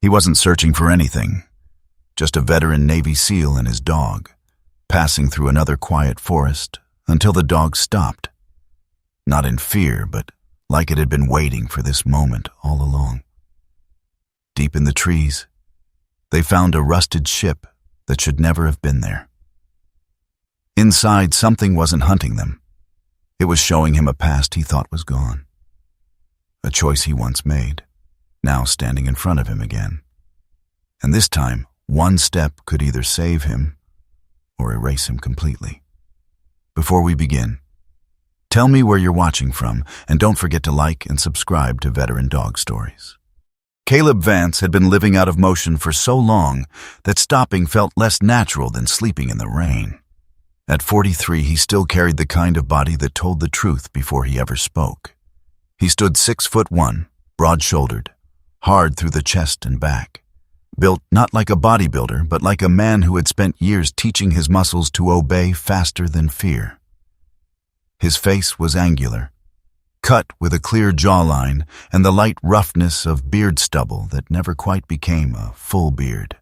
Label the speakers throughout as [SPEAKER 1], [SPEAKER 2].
[SPEAKER 1] He wasn't searching for anything, just a veteran Navy SEAL and his dog, passing through another quiet forest until the dog stopped. Not in fear, but like it had been waiting for this moment all along. Deep in the trees, they found a rusted ship that should never have been there. Inside, something wasn't hunting them. It was showing him a past he thought was gone. A choice he once made, now standing in front of him again. And this time, one step could either save him or erase him completely. Before we begin, tell me where you're watching from, and don't forget to like and subscribe to Veteran Dog Stories. Caleb Vance had been living out of motion for so long that stopping felt less natural than sleeping in the rain. At 43, he still carried the kind of body that told the truth before he ever spoke. He stood 6'1", broad-shouldered, hard through the chest and back, built not like a bodybuilder, but like a man who had spent years teaching his muscles to obey faster than fear. His face was angular, cut with a clear jawline and the light roughness of beard stubble that never quite became a full beard.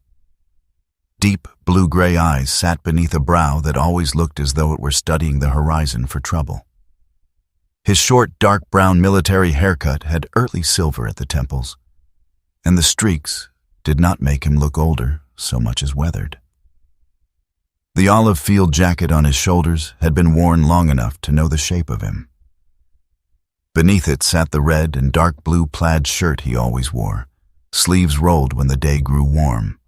[SPEAKER 1] Deep blue-gray eyes sat beneath a brow that always looked as though it were studying the horizon for trouble. His short, dark brown military haircut had early silver at the temples, and the streaks did not make him look older so much as weathered. The olive field jacket on his shoulders had been worn long enough to know the shape of him. Beneath it sat the red and dark blue plaid shirt he always wore, sleeves rolled when the day grew warm.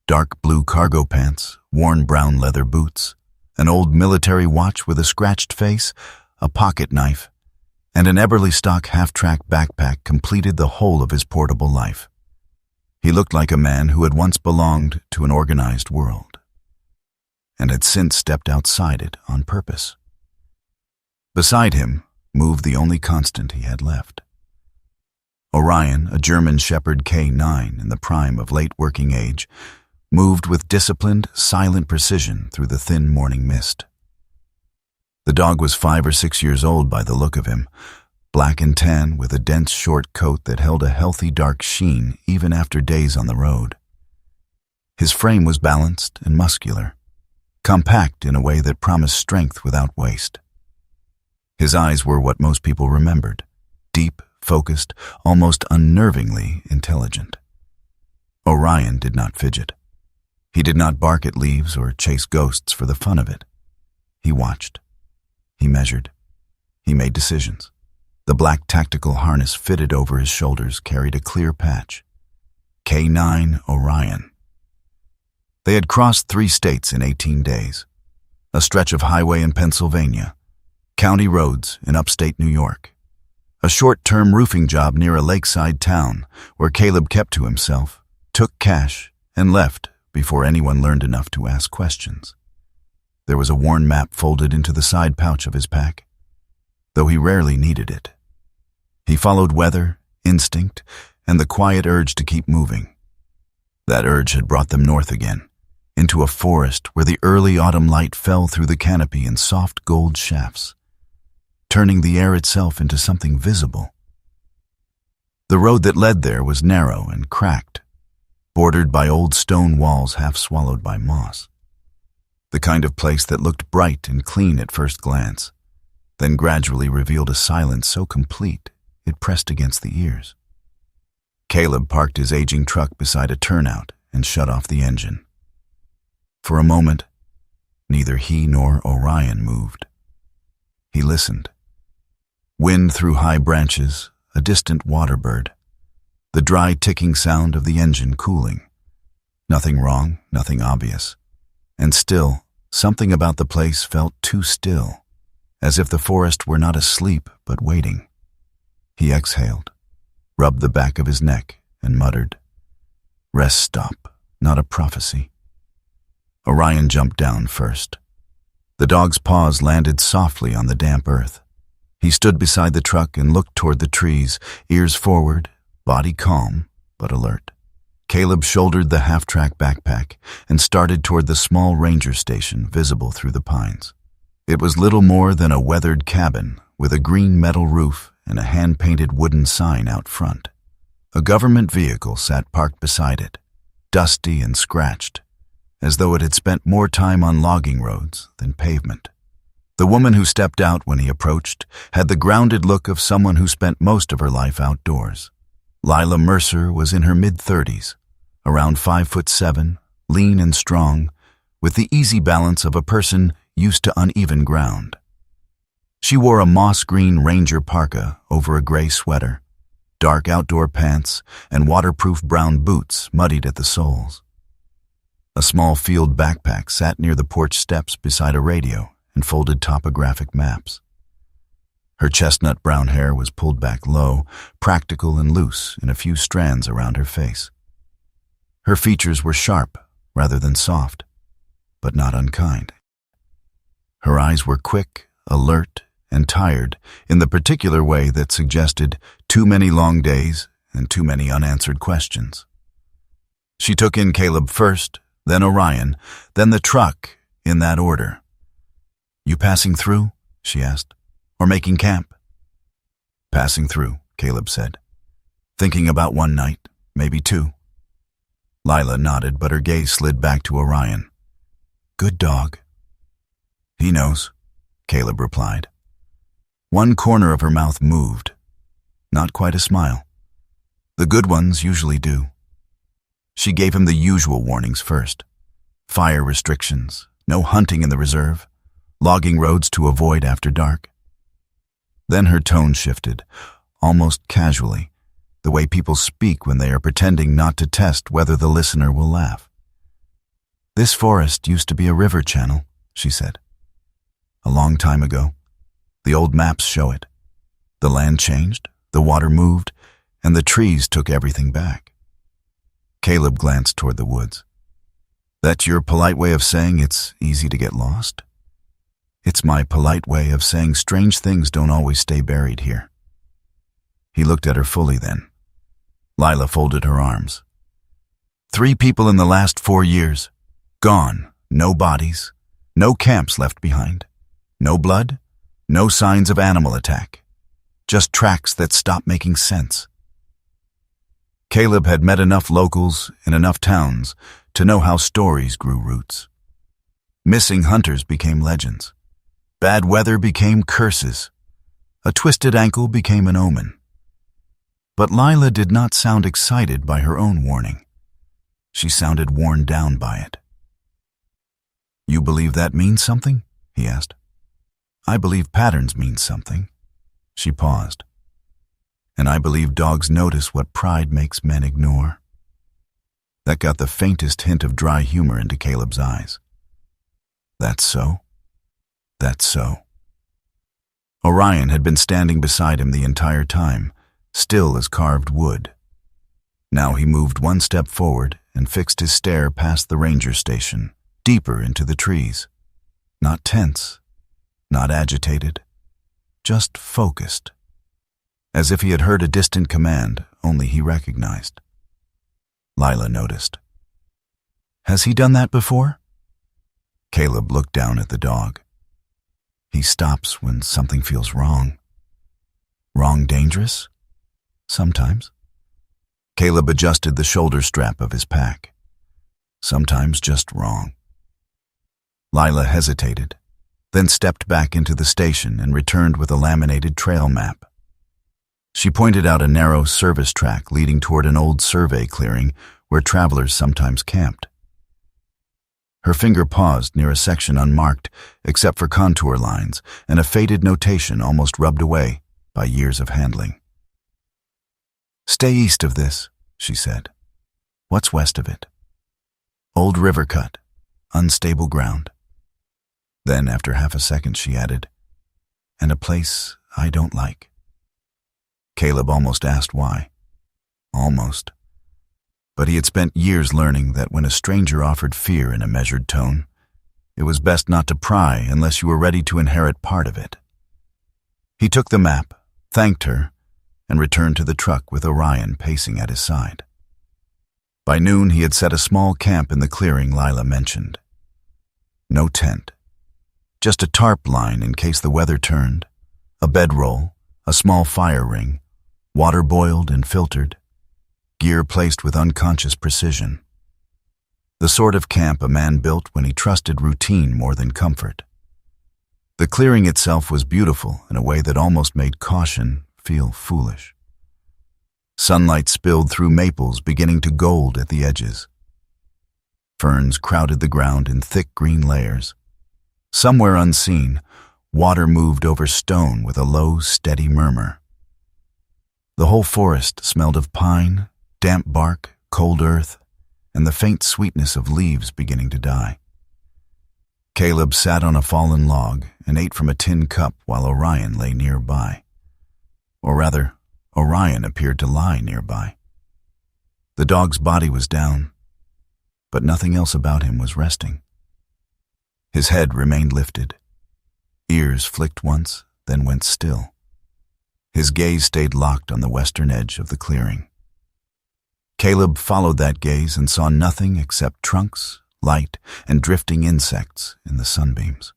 [SPEAKER 1] Dark blue cargo pants, worn brown leather boots, an old military watch with a scratched face, a pocket knife, and an Eberly-stock half-track backpack completed the whole of his portable life. He looked like a man who had once belonged to an organized world, and had since stepped outside it on purpose. Beside him moved the only constant he had left. Orion, a German Shepherd K9 in the prime of late working age, moved with disciplined, silent precision through the thin morning mist. The dog was 5 or 6 years old by the look of him, black and tan with a dense short coat that held a healthy dark sheen even after days on the road. His frame was balanced and muscular, compact in a way that promised strength without waste. His eyes were what most people remembered, deep, focused, almost unnervingly intelligent. Orion did not fidget. He did not bark at leaves or chase ghosts for the fun of it. He watched. He measured. He made decisions. The black tactical harness fitted over his shoulders carried a clear patch. K9 Orion. They had crossed 3 states in 18 days, a stretch of highway in Pennsylvania, county roads in upstate New York, a short-term roofing job near a lakeside town where Caleb kept to himself, took cash, and left before anyone learned enough to ask questions. There was a worn map folded into the side pouch of his pack, though he rarely needed it. He followed weather, instinct, and the quiet urge to keep moving. That urge had brought them north again, into a forest where the early autumn light fell through the canopy in soft gold shafts, turning the air itself into something visible. The road that led there was narrow and cracked, bordered by old stone walls half swallowed by moss. The kind of place that looked bright and clean at first glance, then gradually revealed a silence so complete it pressed against the ears. Caleb parked his aging truck beside a turnout and shut off the engine. For a moment, neither he nor Orion moved. He listened. Wind through high branches, a distant water bird, the dry ticking sound of the engine cooling. Nothing wrong, nothing obvious. And still, something about the place felt too still, as if the forest were not asleep but waiting. He exhaled, rubbed the back of his neck, and muttered, "Rest stop, not a prophecy." Orion jumped down first. The dog's paws landed softly on the damp earth. He stood beside the truck and looked toward the trees, ears forward, body calm but alert. Caleb shouldered the half-track backpack and started toward the small ranger station visible through the pines. It was little more than a weathered cabin with a green metal roof and a hand-painted wooden sign out front. A government vehicle sat parked beside it, dusty and scratched, as though it had spent more time on logging roads than pavement. The woman who stepped out when he approached had the grounded look of someone who spent most of her life outdoors. Lila Mercer was in her mid-30s, around 5'7", lean and strong, with the easy balance of a person used to uneven ground. She wore a moss-green Ranger parka over a gray sweater, dark outdoor pants, and waterproof brown boots muddied at the soles. A small field backpack sat near the porch steps beside a radio and folded topographic maps. Her chestnut brown hair was pulled back low, practical and loose in a few strands around her face. Her features were sharp rather than soft, but not unkind. Her eyes were quick, alert, and tired in the particular way that suggested too many long days and too many unanswered questions. She took in Caleb first, then Orion, then the truck, in that order. "You passing through?" she asked. "Or making camp?" "Passing through," Caleb said. "Thinking about one night, maybe two." Lila nodded, but her gaze slid back to Orion. "Good dog." "He knows," Caleb replied. One corner of her mouth moved. Not quite a smile. The good ones usually do. She gave him the usual warnings first. Fire restrictions, no hunting in the reserve, logging roads to avoid after dark. Then her tone shifted, almost casually, the way people speak when they are pretending not to test whether the listener will laugh. "This forest used to be a river channel," she said. "A long time ago. The old maps show it. The land changed, the water moved, and the trees took everything back." Caleb glanced toward the woods. "That's your polite way of saying it's easy to get lost?" "It's my polite way of saying strange things don't always stay buried here." He looked at her fully then. Lila folded her arms. 3 people in the last 4 years. Gone. No bodies. No camps left behind. No blood. No signs of animal attack. Just tracks that stop making sense. Caleb had met enough locals in enough towns to know how stories grew roots. Missing hunters became legends. Bad weather became curses. A twisted ankle became an omen. But Lila did not sound excited by her own warning. She sounded worn down by it. "You believe that means something?" he asked. "I believe patterns mean something." She paused. "And I believe dogs notice what pride makes men ignore." That got the faintest hint of dry humor into Caleb's eyes. "That's so? That's so." Orion had been standing beside him the entire time, still as carved wood. Now he moved one step forward and fixed his stare past the ranger station, deeper into the trees. Not tense, not agitated, just focused, as if he had heard a distant command only he recognized. Lila noticed. "Has he done that before?" Caleb looked down at the dog. "He stops when something feels wrong." "Wrong dangerous?" "Sometimes." Caleb adjusted the shoulder strap of his pack. "Sometimes just wrong." Lila hesitated, then stepped back into the station and returned with a laminated trail map. She pointed out a narrow service track leading toward an old survey clearing where travelers sometimes camped. Her finger paused near a section unmarked except for contour lines and a faded notation almost rubbed away by years of handling. "Stay east of this," she said. "What's west of it?" "Old river cut, unstable ground." Then, after half a second, she added, "And a place I don't like." Caleb almost asked why. Almost. But he had spent years learning that when a stranger offered fear in a measured tone, it was best not to pry unless you were ready to inherit part of it. He took the map, thanked her, and returned to the truck with Orion pacing at his side. By noon, he had set a small camp in the clearing Lila mentioned. No tent. Just a tarp line in case the weather turned, a bedroll, a small fire ring, water boiled and filtered, gear placed with unconscious precision. The sort of camp a man built when he trusted routine more than comfort. The clearing itself was beautiful in a way that almost made caution feel foolish. Sunlight spilled through maples beginning to gold at the edges. Ferns crowded the ground in thick green layers. Somewhere unseen, water moved over stone with a low, steady murmur. The whole forest smelled of pine, damp bark, cold earth, and the faint sweetness of leaves beginning to die. Caleb sat on a fallen log and ate from a tin cup while Orion lay nearby. Or rather, Orion appeared to lie nearby. The dog's body was down, but nothing else about him was resting. His head remained lifted. Ears flicked once, then went still. His gaze stayed locked on the western edge of the clearing. Caleb followed that gaze and saw nothing except trunks, light, and drifting insects in the sunbeams.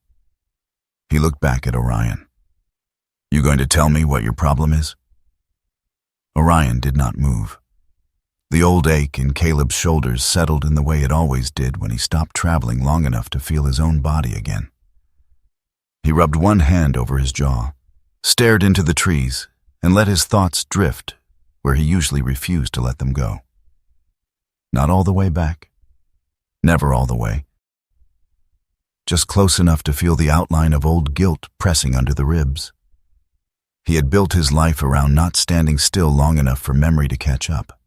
[SPEAKER 1] He looked back at Orion. "You going to tell me what your problem is?" Orion did not move. The old ache in Caleb's shoulders settled in the way it always did when he stopped traveling long enough to feel his own body again. He rubbed one hand over his jaw, stared into the trees, and let his thoughts drift where he usually refused to let them go. Not all the way back. Never all the way. Just close enough to feel the outline of old guilt pressing under the ribs. He had built his life around not standing still long enough for memory to catch up.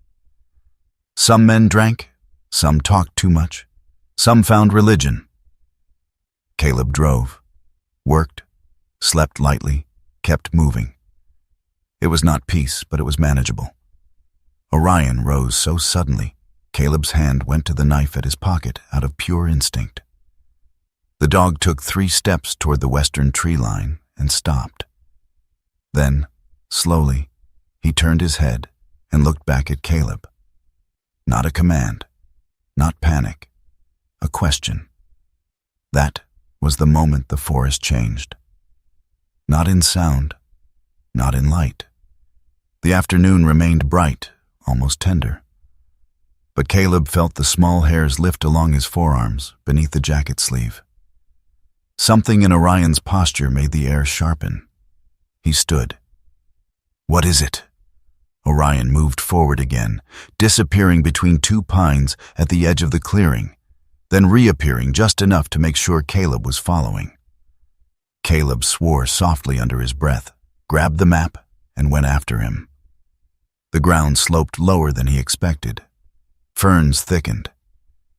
[SPEAKER 1] Some men drank, some talked too much, some found religion. Caleb drove, worked, slept lightly, kept moving. It was not peace, but it was manageable. Orion rose so suddenly, Caleb's hand went to the knife at his pocket out of pure instinct. The dog took 3 steps toward the western tree line and stopped. Then, slowly, he turned his head and looked back at Caleb. Not a command, not panic, a question. That was the moment the forest changed. Not in sound, not in light. The afternoon remained bright, almost tender. But Caleb felt the small hairs lift along his forearms beneath the jacket sleeve. Something in Orion's posture made the air sharpen. He stood. "What is it?" Orion moved forward again, disappearing between 2 pines at the edge of the clearing, then reappearing just enough to make sure Caleb was following. Caleb swore softly under his breath, grabbed the map, and went after him. The ground sloped lower than he expected. Ferns thickened.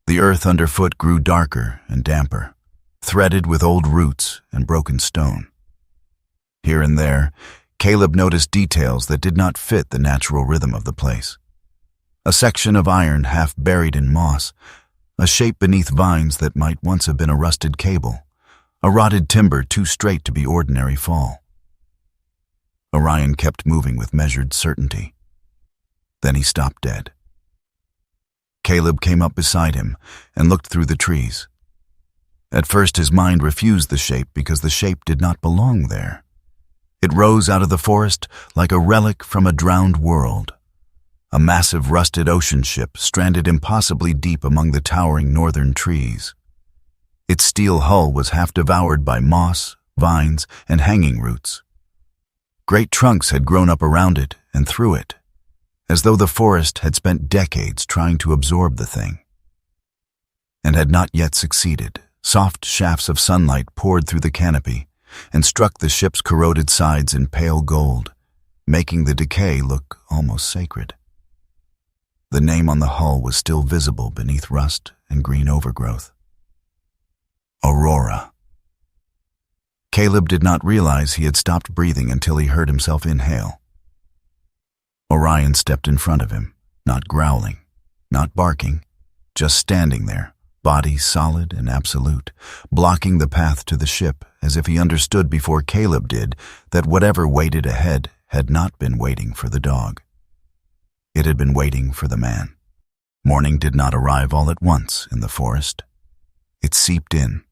[SPEAKER 1] The earth underfoot grew darker and damper, threaded with old roots and broken stone. Here and there, Caleb noticed details that did not fit the natural rhythm of the place. A section of iron half buried in moss, a shape beneath vines that might once have been a rusted cable, a rotted timber too straight to be ordinary fall. Orion kept moving with measured certainty. Then he stopped dead. Caleb came up beside him and looked through the trees. At first his mind refused the shape because the shape did not belong there. It rose out of the forest like a relic from a drowned world. A massive rusted ocean ship stranded impossibly deep among the towering northern trees. Its steel hull was half devoured by moss, vines, and hanging roots. Great trunks had grown up around it and through it, as though the forest had spent decades trying to absorb the thing. And had not yet succeeded. Soft shafts of sunlight poured through the canopy and struck the ship's corroded sides in pale gold, making the decay look almost sacred. The name on the hull was still visible beneath rust and green overgrowth. Aurora. Caleb did not realize he had stopped breathing until he heard himself inhale. Orion stepped in front of him, not growling, not barking, just standing there, body solid and absolute, blocking the path to the ship as if he understood before Caleb did that whatever waited ahead had not been waiting for the dog. It had been waiting for the man. Morning did not arrive all at once in the forest. It seeped in.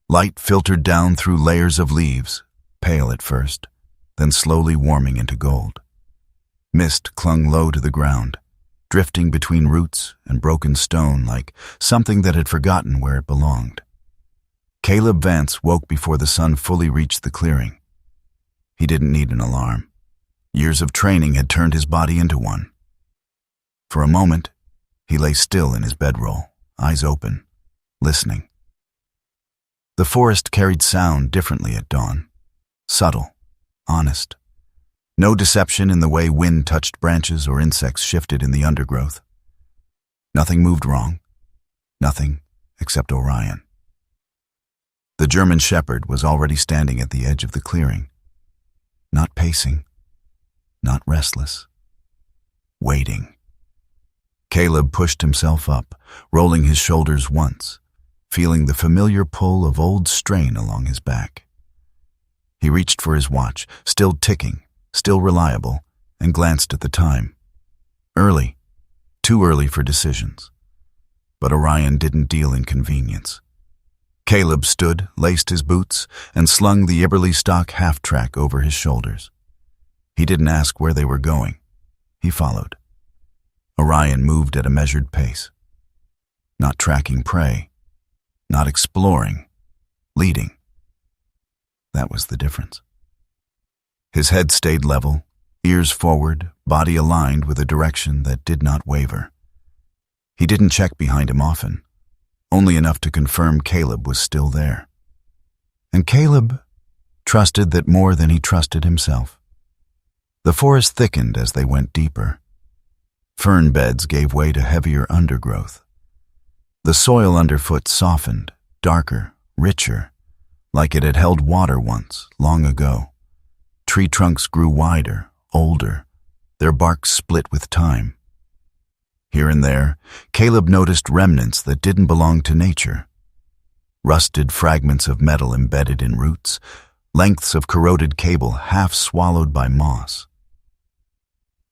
[SPEAKER 1] Light filtered down through layers of leaves, pale at first, then slowly warming into gold. Mist clung low to the ground, drifting between roots and broken stone like something that had forgotten where it belonged. Caleb Vance woke before the sun fully reached the clearing. He didn't need an alarm. Years of training had turned his body into one. For a moment, he lay still in his bedroll, eyes open, listening. The forest carried sound differently at dawn. Subtle, honest. No deception in the way wind touched branches or insects shifted in the undergrowth. Nothing moved wrong. Nothing except Orion. The German shepherd was already standing at the edge of the clearing. Not pacing, not restless. Waiting. Caleb pushed himself up, rolling his shoulders once, feeling the familiar pull of old strain along his back. He reached for his watch, still ticking, still reliable, and glanced at the time. Early, too early for decisions. But Orion didn't deal in convenience. Caleb stood, laced his boots, and slung the Iberly stock half-track over his shoulders. He didn't ask where they were going. He followed. Orion moved at a measured pace. Not tracking prey, not exploring, leading. That was the difference. His head stayed level, ears forward, body aligned with a direction that did not waver. He didn't check behind him often, only enough to confirm Caleb was still there. And Caleb trusted that more than he trusted himself. The forest thickened as they went deeper. Fern beds gave way to heavier undergrowth. The soil underfoot softened, darker, richer, like it had held water once, long ago. Tree trunks grew wider, older, their barks split with time. Here and there, Caleb noticed remnants that didn't belong to nature. Rusted fragments of metal embedded in roots, lengths of corroded cable half swallowed by moss.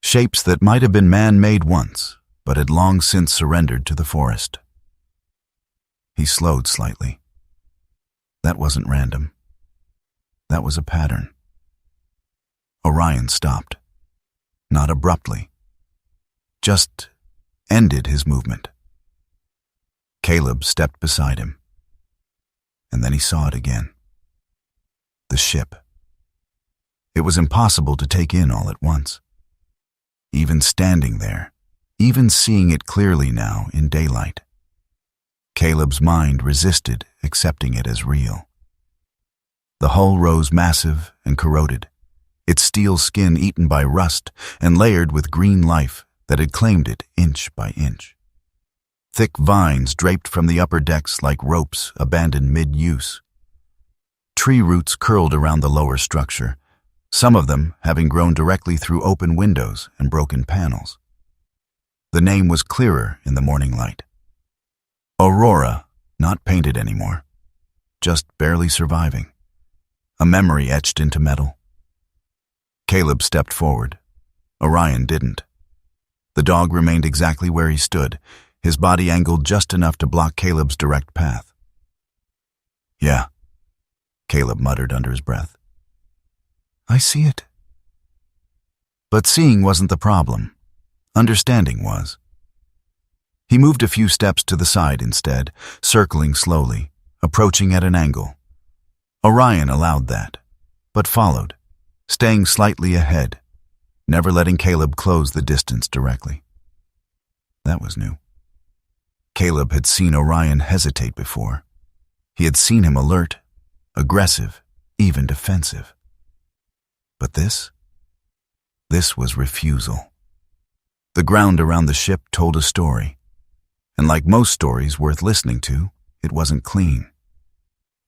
[SPEAKER 1] Shapes that might have been man-made once, but had long since surrendered to the forest. He slowed slightly. That wasn't random. That was a pattern. Orion stopped. Not abruptly. Just ended his movement. Caleb stepped beside him. And then he saw it again. The ship. It was impossible to take in all at once. Even standing there, even seeing it clearly now in daylight. Caleb's mind resisted accepting it as real. The hull rose massive and corroded, its steel skin eaten by rust and layered with green life that had claimed it inch by inch. Thick vines draped from the upper decks like ropes abandoned mid-use. Tree roots curled around the lower structure, some of them having grown directly through open windows and broken panels. The name was clearer in the morning light. Aurora, not painted anymore, just barely surviving. A memory etched into metal. Caleb stepped forward. Orion didn't. The dog remained exactly where he stood, his body angled just enough to block Caleb's direct path. "Yeah," Caleb muttered under his breath. "I see it." But seeing wasn't the problem. Understanding was. He moved a few steps to the side instead, circling slowly, approaching at an angle. Orion allowed that, but followed, staying slightly ahead, never letting Caleb close the distance directly. That was new. Caleb had seen Orion hesitate before. He had seen him alert, aggressive, even defensive. But this was refusal. The ground around the ship told a story, and like most stories worth listening to, it wasn't clean.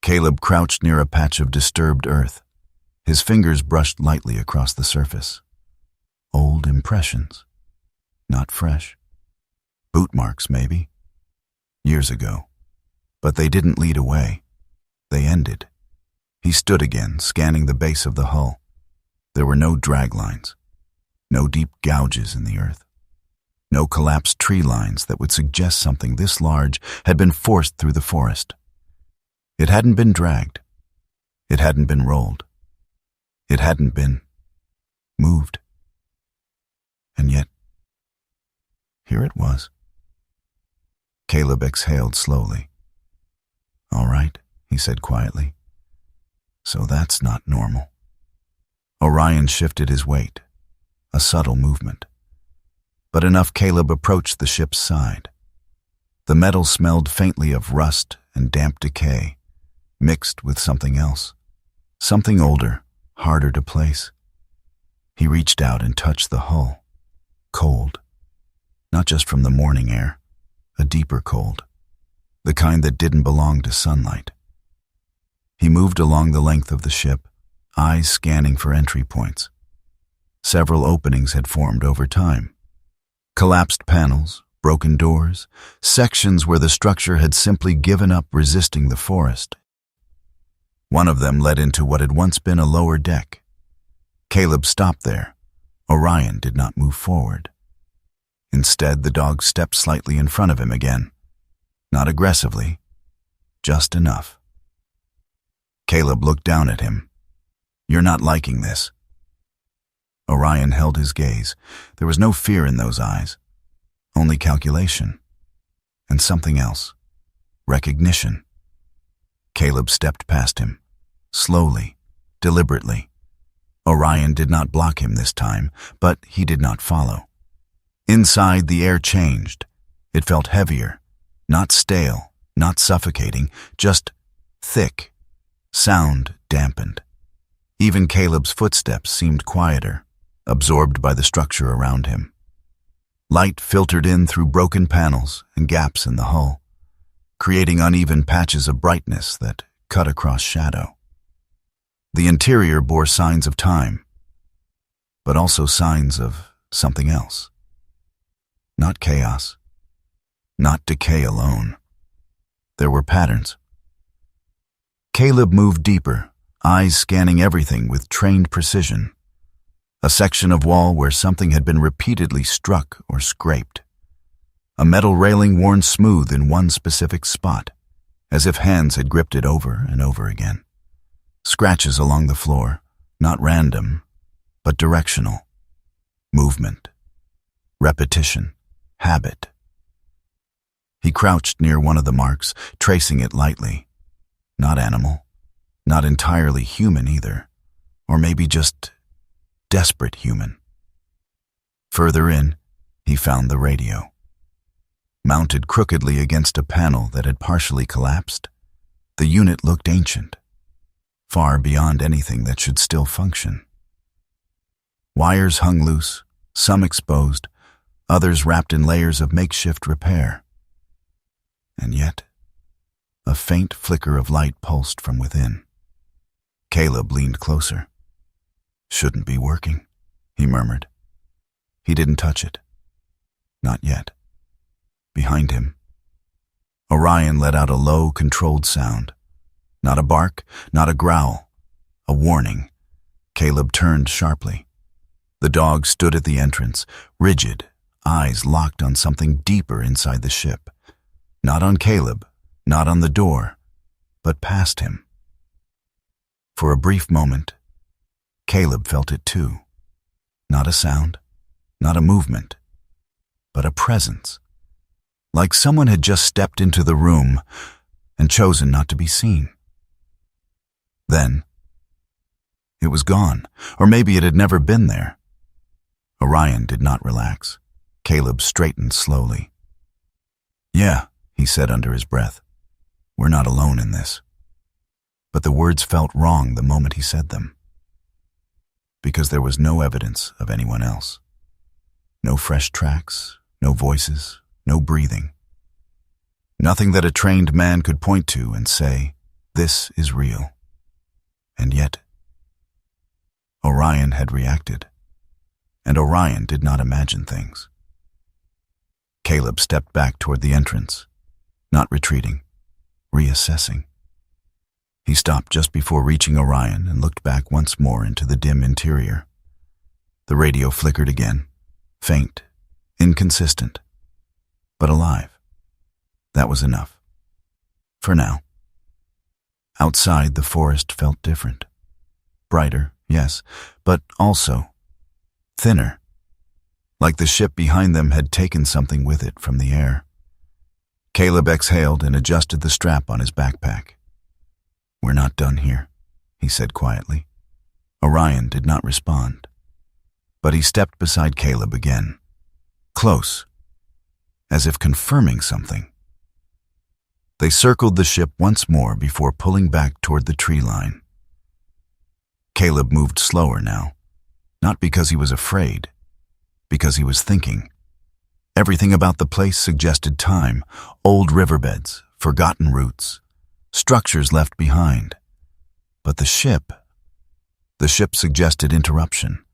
[SPEAKER 1] Caleb crouched near a patch of disturbed earth. His fingers brushed lightly across the surface. Old impressions. Not fresh. Boot marks, maybe. Years ago. But they didn't lead away. They ended. He stood again, scanning the base of the hull. There were no drag lines. No deep gouges in the earth. No collapsed tree lines that would suggest something this large had been forced through the forest. It hadn't been dragged. It hadn't been rolled. It hadn't been moved. And yet, Here it was. Caleb exhaled slowly. "All right," he said quietly. "So that's not normal." Orion shifted his weight, a subtle movement, but enough Caleb approached the ship's side. The metal smelled faintly of rust and damp decay, mixed with something else, something older, harder to place. He reached out and touched the hull, cold, not just from the morning air, a deeper cold, the kind that didn't belong to sunlight. He moved along the length of the ship, eyes scanning for entry points. Several openings had formed over time. Collapsed panels, broken doors, sections where the structure had simply given up resisting the forest. One of them led into what had once been a lower deck. Caleb stopped there. Orion did not move forward. Instead, the dog stepped slightly in front of him again. Not aggressively, just enough. Caleb looked down at him. "You're not liking this." Orion held his gaze. There was no fear in those eyes, only calculation. And something else. Recognition. Caleb stepped past him, slowly, deliberately. Orion did not block him this time, but he did not follow. Inside, the air changed. It felt heavier, not stale, not suffocating, just thick. Sound dampened. Even Caleb's footsteps seemed quieter, absorbed by the structure around him. Light filtered in through broken panels and gaps in the hull, creating uneven patches of brightness that cut across shadow. The interior bore signs of time, but also signs of something else. Not chaos, not decay alone. There were patterns. Caleb moved deeper, eyes scanning everything with trained precision. A section of wall where something had been repeatedly struck or scraped. A metal railing worn smooth in one specific spot, as if hands had gripped it over and over again. Scratches along the floor, not random, but directional. Movement. Repetition. Habit. He crouched near one of the marks, tracing it lightly. Not animal. Not entirely human either. Or maybe just desperate human. Further in, he found the radio. Mounted crookedly against a panel that had partially collapsed, the unit looked ancient, far beyond anything that should still function. Wires hung loose, some exposed, others wrapped in layers of makeshift repair. And yet, a faint flicker of light pulsed from within. Caleb leaned closer. "Shouldn't be working," he murmured. He didn't touch it. Not yet. Behind him, Orion let out a low, controlled sound. Not a bark, not a growl. A warning. Caleb turned sharply. The dog stood at the entrance, rigid, eyes locked on something deeper inside the ship. Not on Caleb, not on the door, but past him. For a brief moment, Caleb felt it too. Not a sound, not a movement, but a presence. Like someone had just stepped into the room and chosen not to be seen. Then, it was gone, or maybe it had never been there. Orion did not relax. Caleb straightened slowly. "Yeah," he said under his breath. "We're not alone in this." But the words felt wrong the moment he said them. Because there was no evidence of anyone else. No fresh tracks, no voices, no breathing. Nothing that a trained man could point to and say, "This is real." And yet, Orion had reacted. And Orion did not imagine things. Caleb stepped back toward the entrance, not retreating, reassessing. He stopped just before reaching Orion and looked back once more into the dim interior. The radio flickered again, faint, inconsistent, but alive. That was enough. For now. Outside, the forest felt different. Brighter, yes, but also thinner. like the ship behind them had taken something with it from the air. Caleb exhaled and adjusted the strap on his backpack. "We're not done here," he said quietly. Orion did not respond, but he stepped beside Caleb again, close, as if confirming something. They circled the ship once more before pulling back toward the tree line. Caleb moved slower now, not because he was afraid, because he was thinking. Everything about the place suggested time, old riverbeds, forgotten routes, structures left behind. But the ship suggested interruption,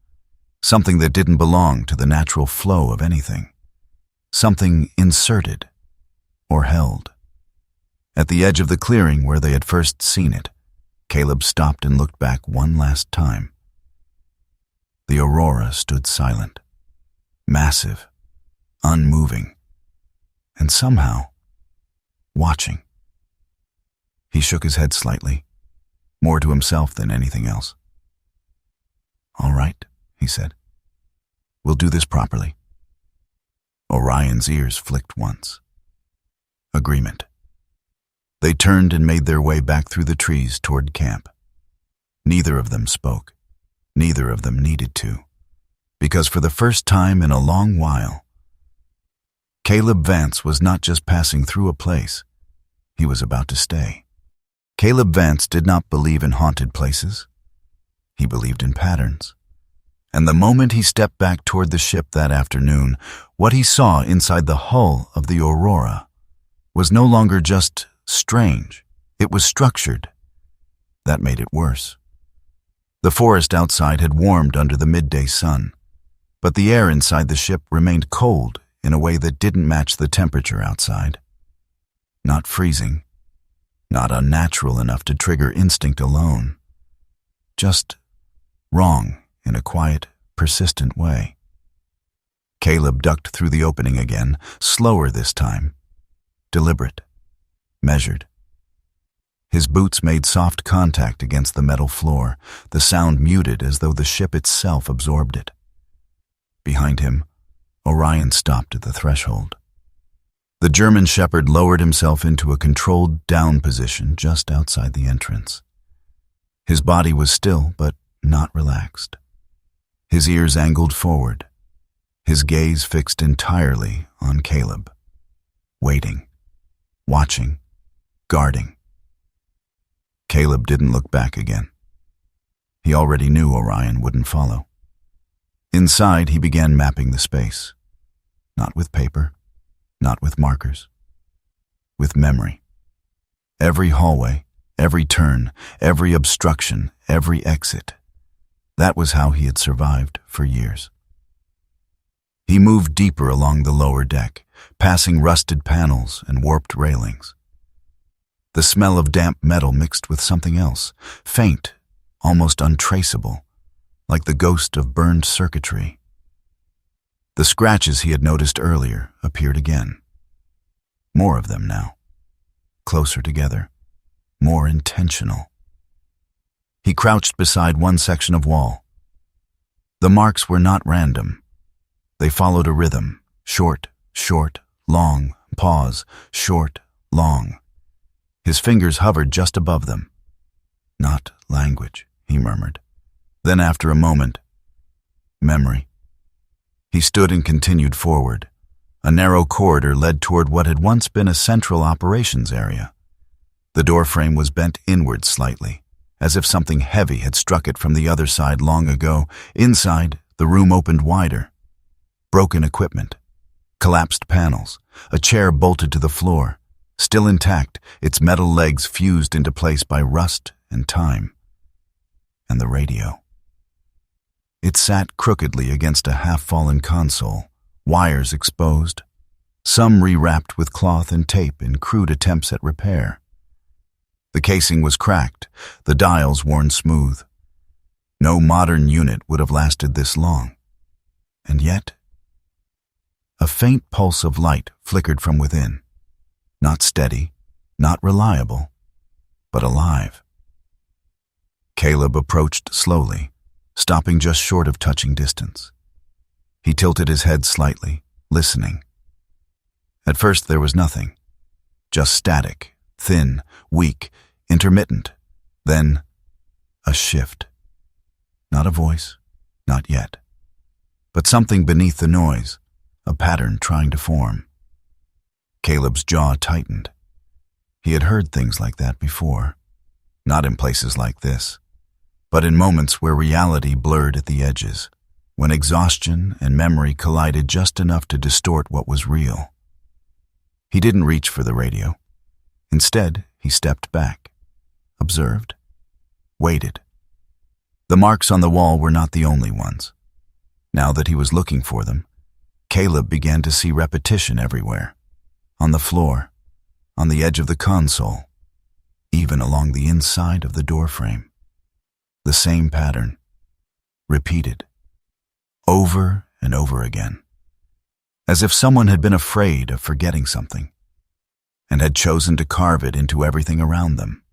[SPEAKER 1] something that didn't belong to the natural flow of anything, something inserted or held. At the edge of the clearing where they had first seen it, Caleb stopped and looked back one last time. The Aurora stood silent, massive, unmoving, and somehow watching. He shook his head slightly, more to himself than anything else. "All right," he said. "We'll do this properly." Orion's ears flicked once. Agreement. They turned and made their way back through the trees toward camp. Neither of them spoke. Neither of them needed to, because for the first time in a long while, Caleb Vance was not just passing through a place, he was about to stay. Caleb Vance did not believe in haunted places. He believed in patterns. And the moment he stepped back toward the ship that afternoon, what he saw inside the hull of the Aurora was no longer just strange. It was structured. That made it worse. The forest outside had warmed under the midday sun, but the air inside the ship remained cold in a way that didn't match the temperature outside. Not freezing, not unnatural enough to trigger instinct alone, just wrong in a quiet, persistent way. Caleb ducked through the opening again, slower this time, deliberate, measured. His boots made soft contact against the metal floor, the sound muted as though the ship itself absorbed it. Behind him, Orion stopped at the threshold. The German shepherd lowered himself into a controlled down position just outside the entrance. His body was still, but not relaxed. His ears angled forward, his gaze fixed entirely on Caleb, waiting, watching, guarding. Caleb didn't look back again. He already knew Orion wouldn't follow. Inside, he began mapping the space. Not with paper, not with markers, with memory. Every hallway, every turn, every obstruction, every exit. That was how he had survived for years. He moved deeper along the lower deck, passing rusted panels and warped railings. The smell of damp metal mixed with something else, faint, almost untraceable, like the ghost of burned circuitry. The scratches he had noticed earlier appeared again. More of them now, closer together, more intentional. He crouched beside one section of wall. The marks were not random. They followed a rhythm, short, short, long, pause, short, long. His fingers hovered just above them. "Not language," he murmured. Then after a moment, memory. He stood and continued forward. A narrow corridor led toward what had once been a central operations area. The doorframe was bent inward slightly, as if something heavy had struck it from the other side long ago. Inside, the room opened wider. Broken equipment, collapsed panels, a chair bolted to the floor. Still intact, its metal legs fused into place by rust and time. And the radio. It sat crookedly against a half-fallen console, wires exposed, some rewrapped with cloth and tape in crude attempts at repair. The casing was cracked, the dials worn smooth. No modern unit would have lasted this long. And yet, a faint pulse of light flickered from within. Not steady, not reliable, but alive. Caleb approached slowly, stopping just short of touching distance. He tilted his head slightly, listening. At first there was nothing. Just static, thin, weak, intermittent. Then, a shift. Not a voice, not yet. But something beneath the noise, a pattern trying to form. Caleb's jaw tightened. He had heard things like that before. Not in places like this, but in moments where reality blurred at the edges, when exhaustion and memory collided just enough to distort what was real. He didn't reach for the radio. Instead, he stepped back, observed, waited. The marks on the wall were not the only ones. Now that he was looking for them, Caleb began to see repetition everywhere. On the floor, on the edge of the console, even along the inside of the doorframe. The same pattern, repeated, over and over again, as if someone had been afraid of forgetting something and had chosen to carve it into everything around them.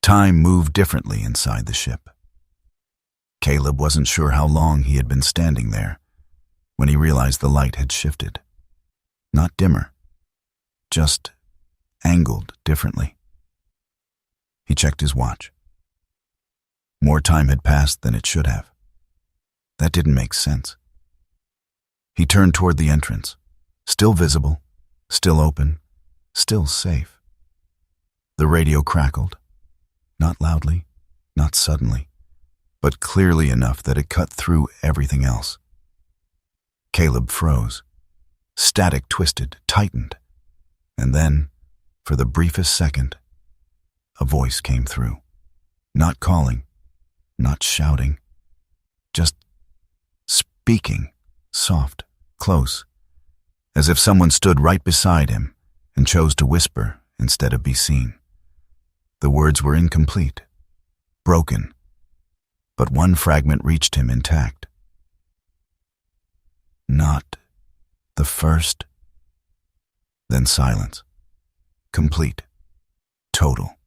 [SPEAKER 1] Time moved differently inside the ship. Caleb wasn't sure how long he had been standing there when he realized the light had shifted. Not dimmer, just angled differently. He checked his watch. More time had passed than it should have. That didn't make sense. He turned toward the entrance, still visible, still open, still safe. The radio crackled, not loudly, not suddenly, but clearly enough that it cut through everything else. Caleb froze. Static twisted, tightened. And then, for the briefest second, a voice came through. Not calling, not shouting, just speaking, soft, close, as if someone stood right beside him and chose to whisper instead of be seen. The words were incomplete, broken, but one fragment reached him intact. Not the first. Then silence. Complete. Total.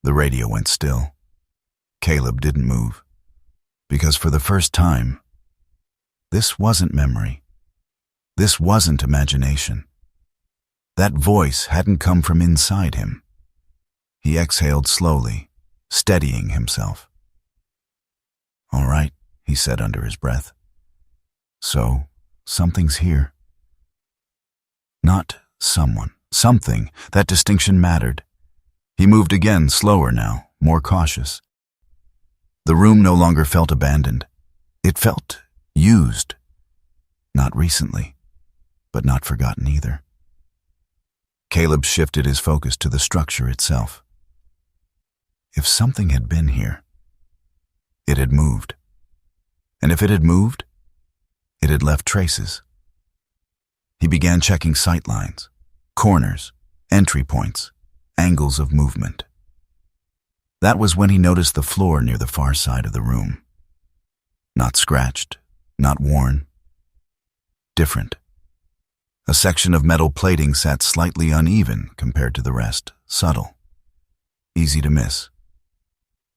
[SPEAKER 1] The radio went still. Caleb didn't move, because for the first time, this wasn't memory. This wasn't imagination. That voice hadn't come from inside him. He exhaled slowly, steadying himself. "All right," he said under his breath. "So, something's here." Not someone, something. That distinction mattered. He moved again, slower now, more cautious. The room no longer felt abandoned. It felt used. Not recently, but not forgotten either. Caleb shifted his focus to the structure itself. If something had been here, it had moved. And if it had moved, it had left traces. He began checking sight lines, corners, entry points, angles of movement. That was when he noticed the floor near the far side of the room. Not scratched, not worn. Different. A section of metal plating sat slightly uneven compared to the rest, subtle. Easy to miss.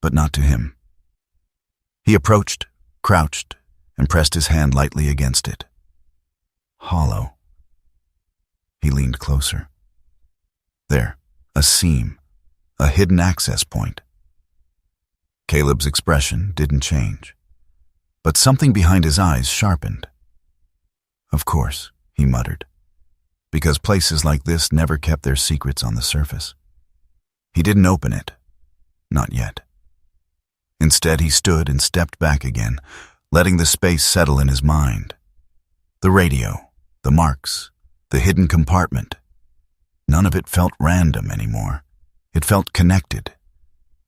[SPEAKER 1] But not to him. He approached, crouched, and pressed his hand lightly against it. Hollow. He leaned closer. There, a seam, a hidden access point. Caleb's expression didn't change, but something behind his eyes sharpened. "Of course," he muttered, because places like this never kept their secrets on the surface. He didn't open it. Not yet. Instead, he stood and stepped back again, letting the space settle in his mind. The radio, the marks, the hidden compartment. None of it felt random anymore. It felt connected,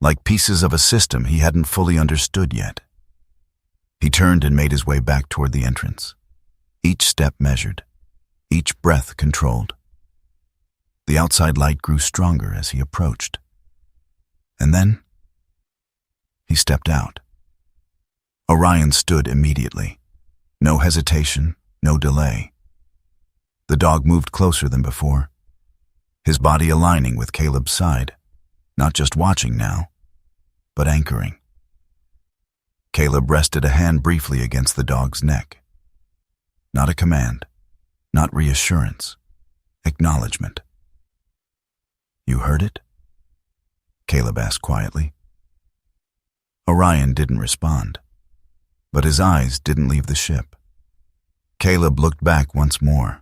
[SPEAKER 1] like pieces of a system he hadn't fully understood yet. He turned and made his way back toward the entrance. Each step measured, each breath controlled. The outside light grew stronger as he approached. And then, he stepped out. Orion stood immediately. No hesitation, no delay. The dog moved closer than before, his body aligning with Caleb's side, not just watching now, but anchoring. Caleb rested a hand briefly against the dog's neck. Not a command, not reassurance, acknowledgement. "You heard it?" Caleb asked quietly. Orion didn't respond, but his eyes didn't leave the ship. Caleb looked back once more.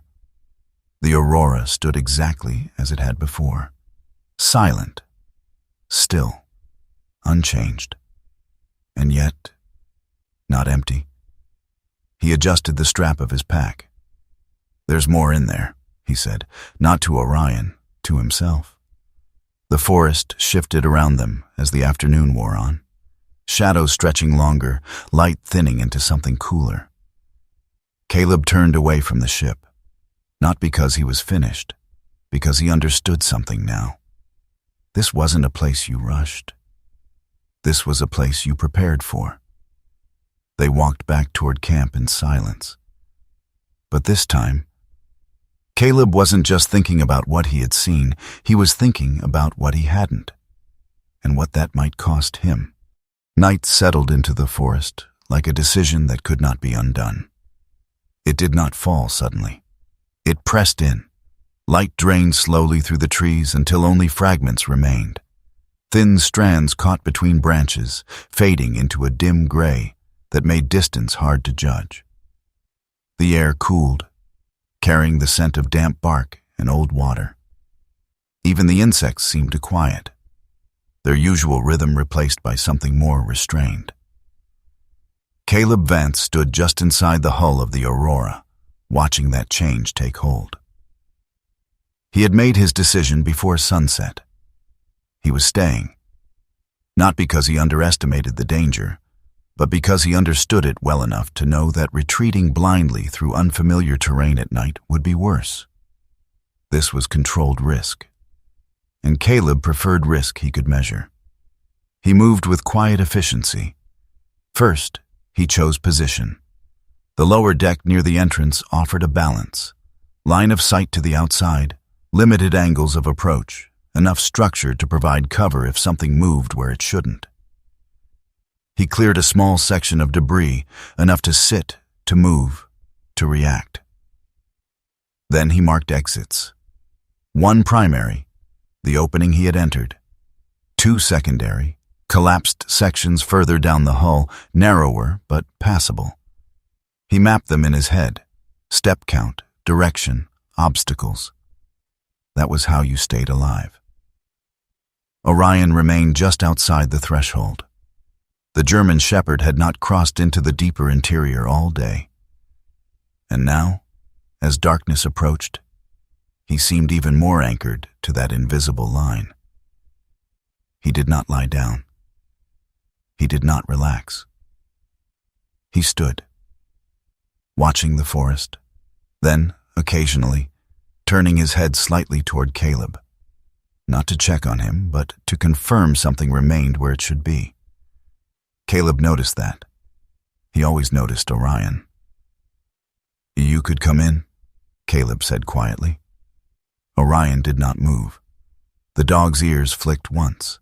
[SPEAKER 1] The Aurora stood exactly as it had before, silent, still, unchanged, and yet not empty. He adjusted the strap of his pack. "There's more in there," he said, not to Orion, to himself. The forest shifted around them as the afternoon wore on, shadows stretching longer, light thinning into something cooler. Caleb turned away from the ship, not because he was finished, because he understood something now. This wasn't a place you rushed. This was a place you prepared for. They walked back toward camp in silence. But this time, Caleb wasn't just thinking about what he had seen, he was thinking about what he hadn't, and what that might cost him. Night settled into the forest like a decision that could not be undone. It did not fall suddenly. It pressed in. Light drained slowly through the trees until only fragments remained. Thin strands caught between branches, fading into a dim gray that made distance hard to judge. The air cooled, carrying the scent of damp bark and old water. Even the insects seemed to quiet, their usual rhythm replaced by something more restrained. Caleb Vance stood just inside the hull of the Aurora, watching that change take hold. He had made his decision before sunset. He was staying, not because he underestimated the danger, but because he understood it well enough to know that retreating blindly through unfamiliar terrain at night would be worse. This was controlled risk, and Caleb preferred risk he could measure. He moved with quiet efficiency. First, he chose position. The lower deck near the entrance offered a balance. Line of sight to the outside, limited angles of approach, enough structure to provide cover if something moved where it shouldn't. He cleared a small section of debris, enough to sit, to move, to react. Then he marked exits. One primary, the opening he had entered. Two secondary, collapsed sections further down the hull, narrower but passable. He mapped them in his head. Step count, direction, obstacles. That was how you stayed alive. Orion remained just outside the threshold. The German shepherd had not crossed into the deeper interior all day. And now, as darkness approached, he seemed even more anchored to that invisible line. He did not lie down. He did not relax. He stood, watching the forest, then, occasionally, turning his head slightly toward Caleb, not to check on him, but to confirm something remained where it should be. Caleb noticed that. He always noticed Orion. "You could come in," Caleb said quietly. Orion did not move. The dog's ears flicked once.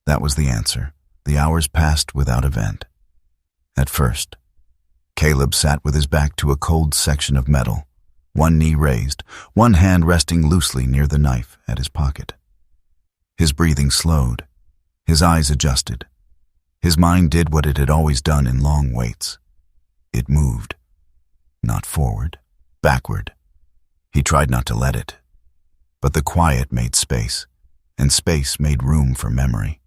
[SPEAKER 1] That was the answer. The hours passed without event. At first, Caleb sat with his back to a cold section of metal, one knee raised, one hand resting loosely near the knife at his pocket. His breathing slowed. His eyes adjusted. His mind did what it had always done in long waits. It moved. Not forward, backward. He tried not to let it. But the quiet made space, and space made room for memory.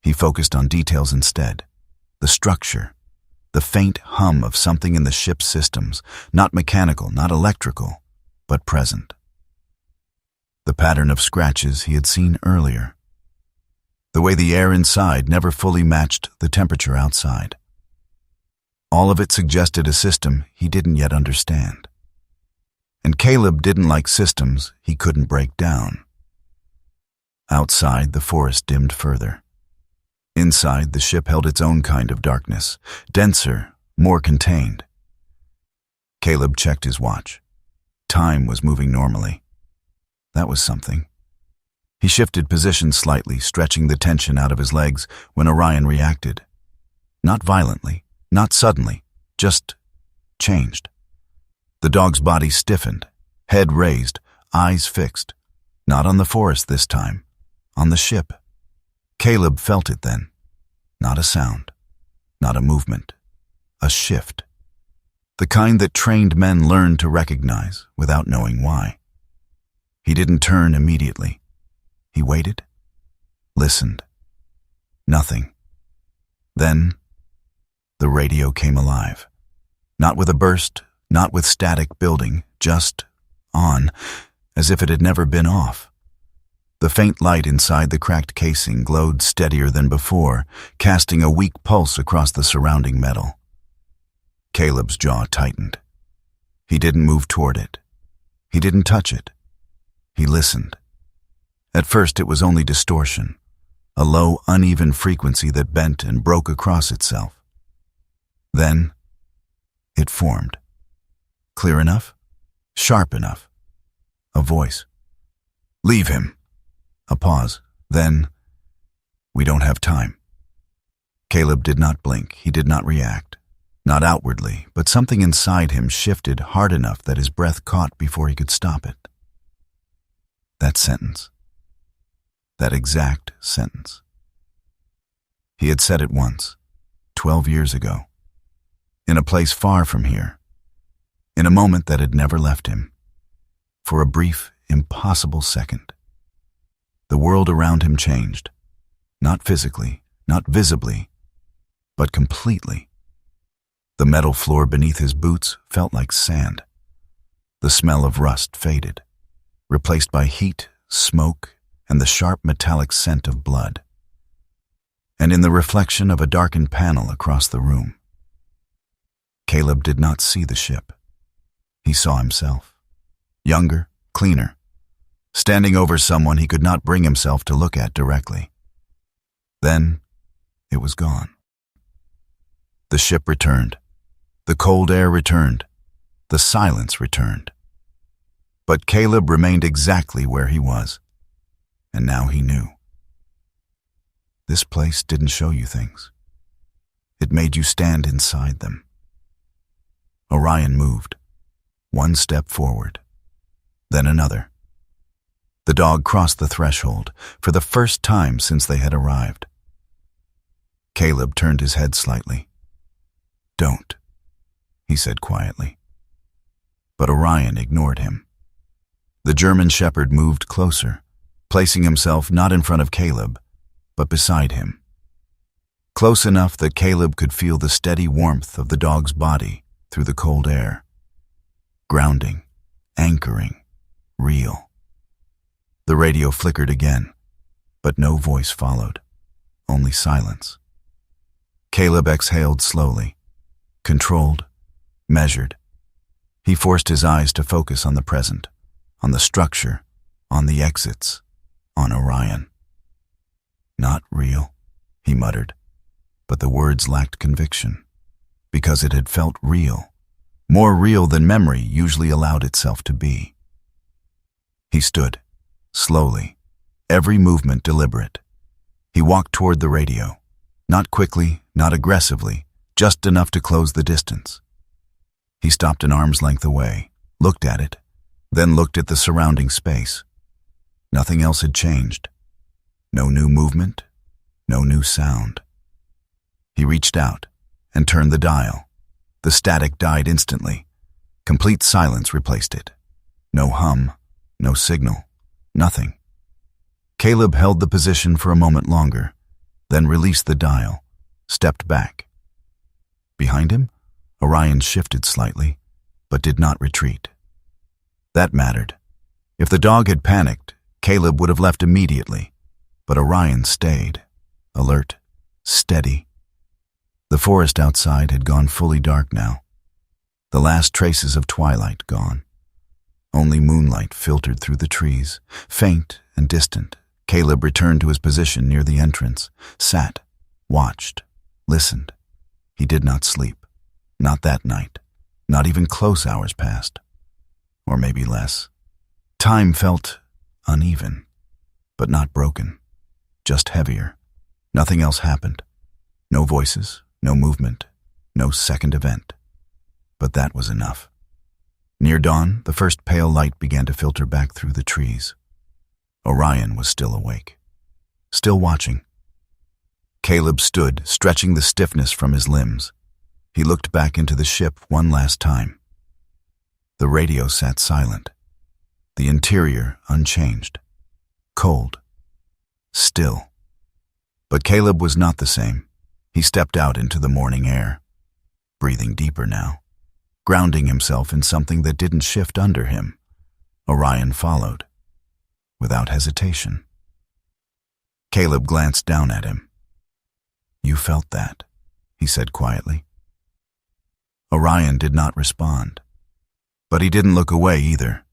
[SPEAKER 1] He focused on details instead. The structure, the faint hum of something in the ship's systems, not mechanical, not electrical, but present. The pattern of scratches he had seen earlier. The way the air inside never fully matched the temperature outside. All of it suggested a system he didn't yet understand. And Caleb didn't like systems he couldn't break down. Outside, the forest dimmed further. Inside, the ship held its own kind of darkness, denser, more contained. Caleb checked his watch. Time was moving normally. That was something. He shifted position slightly, stretching the tension out of his legs when Orion reacted. Not violently, not suddenly, just changed. The dog's body stiffened, head raised, eyes fixed. Not on the forest this time, on the ship. Caleb felt it then. Not a sound, not a movement, a shift. The kind that trained men learn to recognize without knowing why. He didn't turn immediately. He waited, listened. Nothing. Then, the radio came alive. Not with a burst, not with static building, just on, as if it had never been off. The faint light inside the cracked casing glowed steadier than before, casting a weak pulse across the surrounding metal. Caleb's jaw tightened. He didn't move toward it. He didn't touch it. He listened. At first it was only distortion, a low, uneven frequency that bent and broke across itself. Then, it formed. Clear enough? Sharp enough. A voice. "Leave him." A pause. Then, "We don't have time." Caleb did not blink. He did not react. Not outwardly, but something inside him shifted hard enough that his breath caught before he could stop it. That sentence. That exact sentence. He had said it once, 12 years ago. In a place far from here. In a moment that had never left him. For a brief, impossible second. The world around him changed. Not physically, not visibly, but completely. The metal floor beneath his boots felt like sand. The smell of rust faded, replaced by heat, smoke, and the sharp metallic scent of blood. And in the reflection of a darkened panel across the room, Caleb did not see the ship. He saw himself. Younger, cleaner, standing over someone he could not bring himself to look at directly. Then, it was gone. The ship returned. The cold air returned. The silence returned. But Caleb remained exactly where he was. And now he knew. This place didn't show you things. It made you stand inside them. Orion moved. One step forward. Then another. The dog crossed the threshold for the first time since they had arrived. Caleb turned his head slightly. "Don't," he said quietly. But Orion ignored him. The German shepherd moved closer, placing himself not in front of Caleb, but beside him. Close enough that Caleb could feel the steady warmth of the dog's body through the cold air. Grounding, anchoring, real. The radio flickered again, but no voice followed, only silence. Caleb exhaled slowly, controlled, measured. He forced his eyes to focus on the present, on the structure, on the exits, on Orion. "Not real," he muttered, but the words lacked conviction, because it had felt real, more real than memory usually allowed itself to be. He stood, slowly, every movement deliberate. He walked toward the radio, not quickly, not aggressively, just enough to close the distance. He stopped an arm's length away, looked at it, then looked at the surrounding space. Nothing else had changed. No new movement, no new sound. He reached out and turned the dial. The static died instantly. Complete silence replaced it. No hum, no signal, nothing. Caleb held the position for a moment longer, then released the dial, stepped back. Behind him, Orion shifted slightly, but did not retreat. That mattered. If the dog had panicked, Caleb would have left immediately, but Orion stayed, alert, steady. The forest outside had gone fully dark now. The last traces of twilight gone. Only moonlight filtered through the trees, faint and distant. Caleb returned to his position near the entrance, sat, watched, listened. He did not sleep. Not that night. Not even close hours passed. Or maybe less. Time felt uneven, but not broken. Just heavier. Nothing else happened. No voices, No movement, no second event. But that was enough. Near dawn, the first pale light began to filter back through the trees. Orion was still awake, still watching. Caleb stood, stretching the stiffness from his limbs. He looked back into the ship one last time. The radio sat silent, the interior unchanged, cold, still. But Caleb was not the same. He stepped out into the morning air, breathing deeper now, grounding himself in something that didn't shift under him. Orion followed, without hesitation. Caleb glanced down at him. "You felt that," he said quietly. Orion did not respond, but he didn't look away either.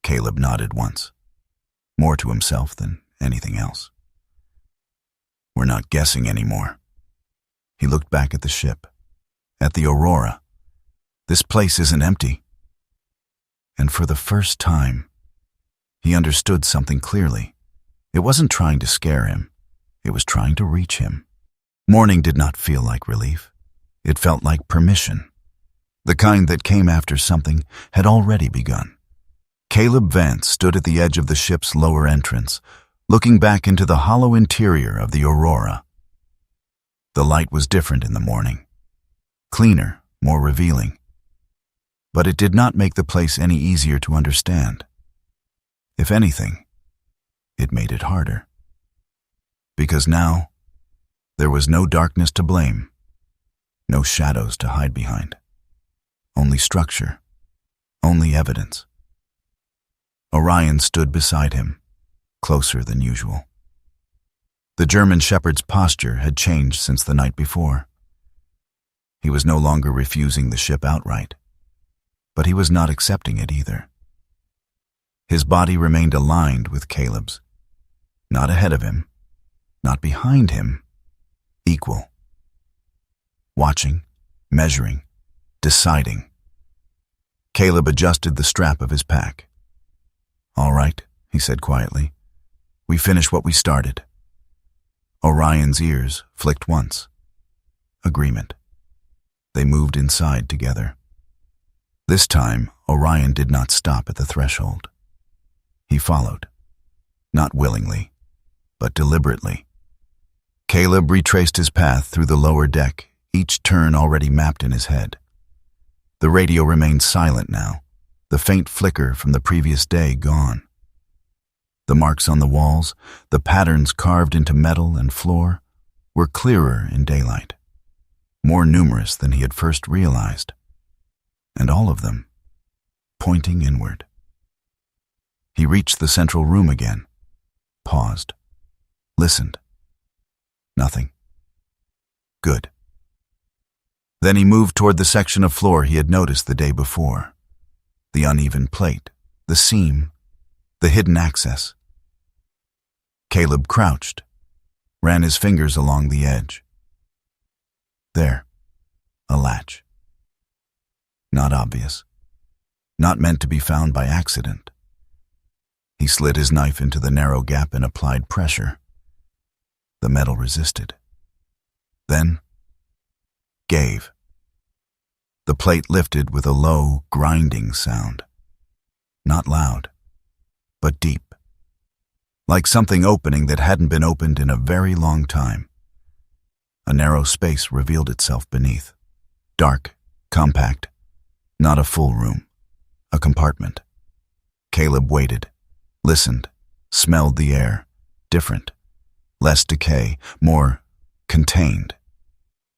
[SPEAKER 1] Caleb nodded once, more to himself than anything else. "We're not guessing anymore." He looked back at the ship, at the Aurora. This place isn't empty. And for the first time, he understood something clearly. It wasn't trying to scare him. It was trying to reach him. Morning did not feel like relief. It felt like permission. The kind that came after something had already begun. Caleb Vance stood at the edge of the ship's lower entrance, looking back into the hollow interior of the Aurora. The light was different in the morning, cleaner, more revealing. But it did not make the place any easier to understand. If anything, it made it harder. Because now, there was no darkness to blame, no shadows to hide behind. Only structure, only evidence. Orion stood beside him, closer than usual. The German shepherd's posture had changed since the night before. He was no longer refusing the ship outright, but he was not accepting it either. His body remained aligned with Caleb's, not ahead of him, not behind him, equal. Watching, measuring, deciding. Caleb adjusted the strap of his pack. "All right," he said quietly. "We finish what we started." Orion's ears flicked once. Agreement. They moved inside together. This time, Orion did not stop at the threshold. He followed, not willingly, but deliberately. Caleb retraced his path through the lower deck, each turn already mapped in his head. The radio remained silent now, the faint flicker from the previous day gone. The marks on the walls, the patterns carved into metal and floor, were clearer in daylight, more numerous than he had first realized, and all of them pointing inward. He reached the central room again, paused, listened. Nothing. Good. Then he moved toward the section of floor he had noticed the day before. The uneven plate, the seam, the hidden access. Caleb crouched, ran his fingers along the edge. There, a latch. Not obvious, not meant to be found by accident. He slid his knife into the narrow gap and applied pressure. The metal resisted. Then, gave. The plate lifted with a low, grinding sound. Not loud, but deep. Like something opening that hadn't been opened in a very long time. A narrow space revealed itself beneath. Dark, compact, not a full room. A compartment. Caleb waited, listened, smelled the air. Different. Less decay, more contained.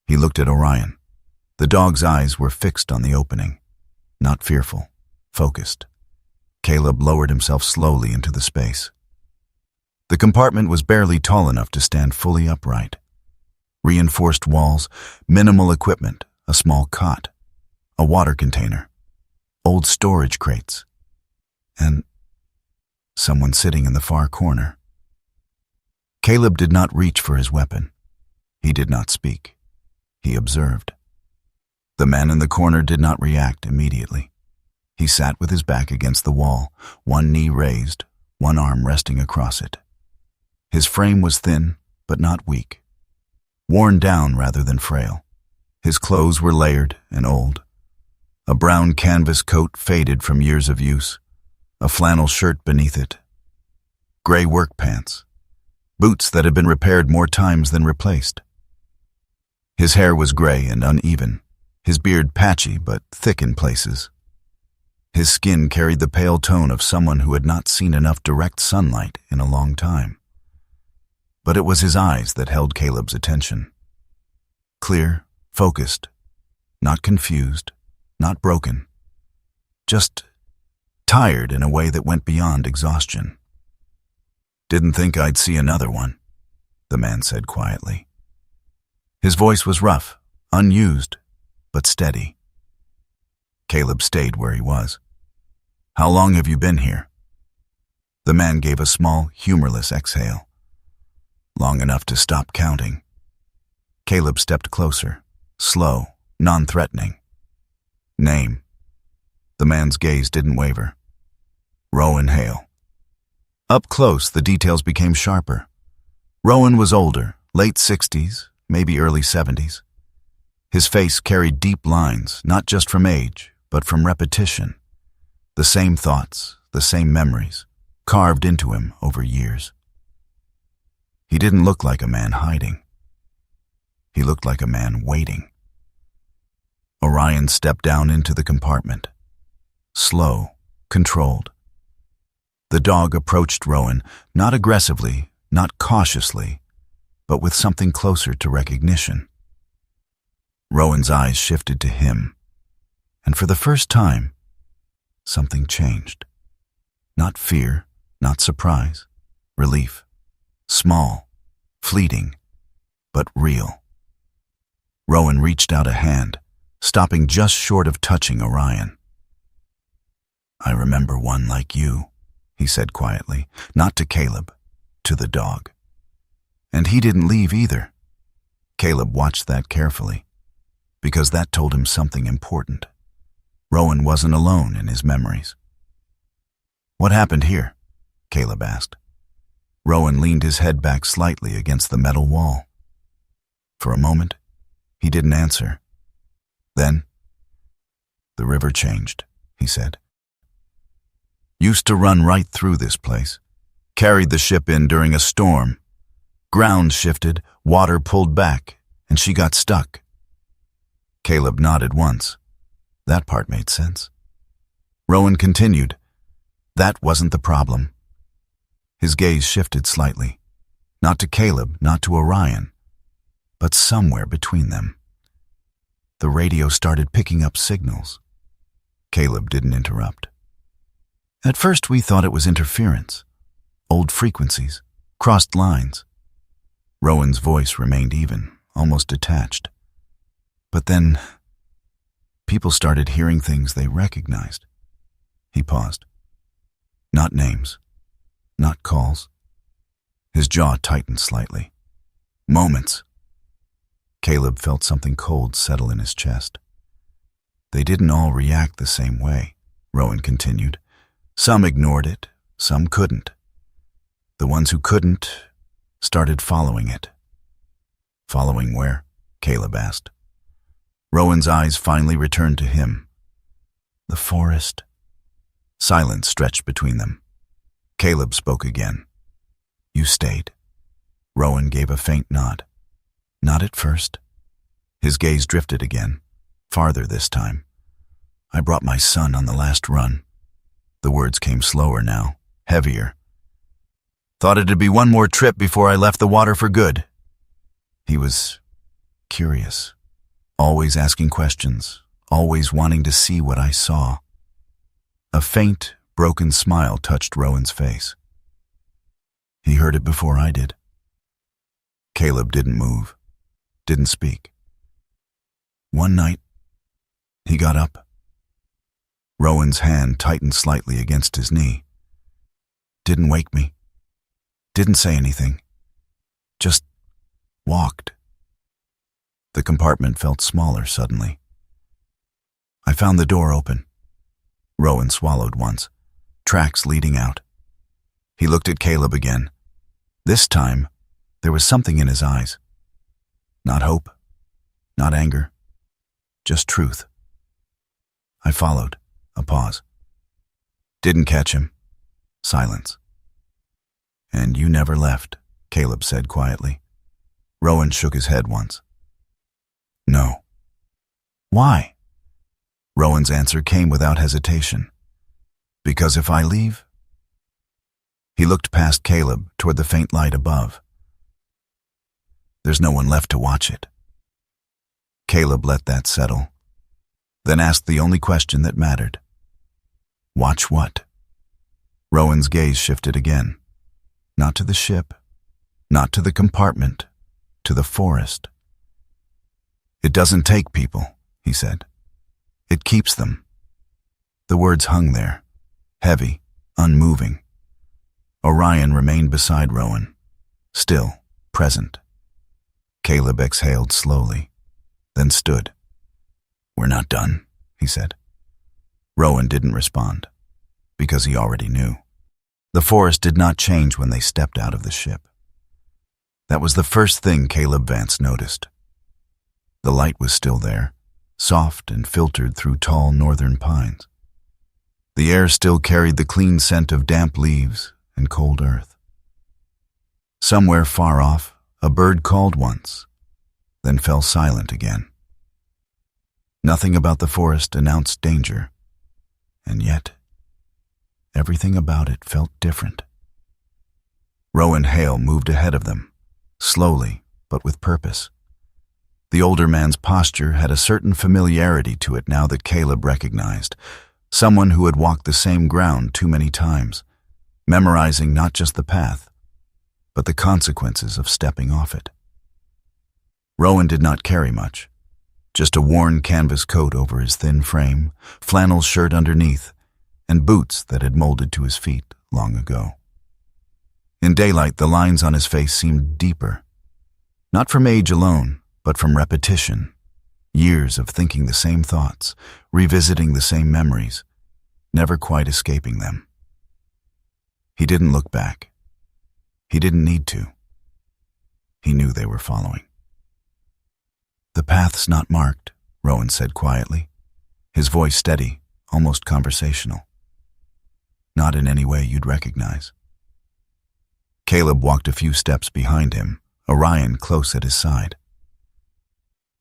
[SPEAKER 1] He looked at Orion. The dog's eyes were fixed on the opening, not fearful, focused. Caleb lowered himself slowly into the space. The compartment was barely tall enough to stand fully upright. Reinforced walls, minimal equipment, a small cot, a water container, old storage crates, and someone sitting in the far corner. Caleb did not reach for his weapon. He did not speak. He observed. The man in the corner did not react immediately. He sat with his back against the wall, one knee raised, one arm resting across it. His frame was thin, but not weak. Worn down rather than frail. His clothes were layered and old. A brown canvas coat faded from years of use, a flannel shirt beneath it, gray work pants, boots that had been repaired more times than replaced. His hair was gray and uneven, his beard patchy but thick in places. His skin carried the pale tone of someone who had not seen enough direct sunlight in a long time. But it was his eyes that held Caleb's attention. Clear, focused, not confused, not broken, just tired in a way that went beyond exhaustion. "Didn't think I'd see another one," the man said quietly. His voice was rough, unused, but steady. Caleb stayed where he was. "How long have you been here?" The man gave a small, humorless exhale. "Long enough to stop counting." Caleb stepped closer, slow, non-threatening. "Name?" The man's gaze didn't waver. "Rowan Hale." Up close, the details became sharper. Rowan was older, late 60s, maybe early 70s. His face carried deep lines, not just from age, but from repetition. The same thoughts, the same memories, carved into him over years. He didn't look like a man hiding. He looked like a man waiting. Orion stepped down into the compartment. Slow, controlled. The dog approached Rowan, not aggressively, not cautiously, but with something closer to recognition. Rowan's eyes shifted to him, and for the first time, something changed. Not fear, not surprise, relief. Small, fleeting, but real. Rowan reached out a hand, stopping just short of touching Orion. "I remember one like you," he said quietly, not to Caleb, to the dog. And he didn't leave either. Caleb watched that carefully, because that told him something important. Rowan wasn't alone in his memories. "What happened here?" Caleb asked. Rowan leaned his head back slightly against the metal wall. For a moment, he didn't answer. Then, "The river changed," he said. "Used to run right through this place. Carried the ship in during a storm. Ground shifted, water pulled back, and she got stuck." Caleb nodded once. That part made sense. Rowan continued. "That wasn't the problem." His gaze shifted slightly, not to Caleb, not to Orion, but somewhere between them. The radio started picking up signals. Caleb didn't interrupt. "At first we thought it was interference, old frequencies, crossed lines." Rowan's voice remained even, almost detached. "But then, people started hearing things they recognized." He paused. "Not names. Not calls." His jaw tightened slightly. "Moments." Caleb felt something cold settle in his chest. "They didn't all react the same way," Rowan continued. "Some ignored it, some couldn't. The ones who couldn't started following it." "Following where?" Caleb asked. Rowan's eyes finally returned to him. "The forest." Silence stretched between them. Caleb spoke again. "You stayed." Rowan gave a faint nod. "Not at first." His gaze drifted again, farther this time. "I brought my son on the last run." The words came slower now, heavier. "Thought it'd be one more trip before I left the water for good." He was curious, always asking questions, always wanting to see what I saw. A faint, broken smile touched Rowan's face. "He heard it before I did." Caleb didn't move, didn't speak. "One night, he got up." Rowan's hand tightened slightly against his knee. "Didn't wake me. Didn't say anything. Just walked." The compartment felt smaller suddenly. "I found the door open." Rowan swallowed once, tracks leading out. He looked at Caleb again. This time, there was something in his eyes. Not hope, not anger, just truth. I followed. A pause. Didn't catch him. Silence. And you never left, Caleb said quietly. Rowan shook his head once. No. Why? Rowan's answer came without hesitation. Because if I leave... He looked past Caleb toward the faint light above. There's no one left to watch it. Caleb let that settle, then asked the only question that mattered. Watch what? Rowan's gaze shifted again. Not to the ship, not to the compartment, to the forest. It doesn't take people, he said. It keeps them. The words hung there, heavy, unmoving. Orion remained beside Rowan, still, present. Caleb exhaled slowly, then stood. We're not done, he said. Rowan didn't respond, because he already knew. The forest did not change when they stepped out of the ship. That was the first thing Caleb Vance noticed. The light was still there, soft and filtered through tall northern pines. The air still carried the clean scent of damp leaves and cold earth. Somewhere far off, a bird called once, then fell silent again. Nothing about the forest announced danger, and yet, everything about it felt different. Rowan Hale moved ahead of them, slowly but with purpose. The older man's posture had a certain familiarity to it now that Caleb recognized, someone who had walked the same ground too many times, memorizing not just the path, but the consequences of stepping off it. Rowan did not carry much, just a worn canvas coat over his thin frame, flannel shirt underneath, and boots that had molded to his feet long ago. In daylight, the lines on his face seemed deeper, not from age alone, but from repetition, years of thinking the same thoughts, revisiting the same memories, never quite escaping them. He didn't look back. He didn't need to. He knew they were following. The path's not marked, Rowan said quietly, his voice steady, almost conversational. Not in any way you'd recognize. Caleb walked a few steps behind him, Orion close at his side.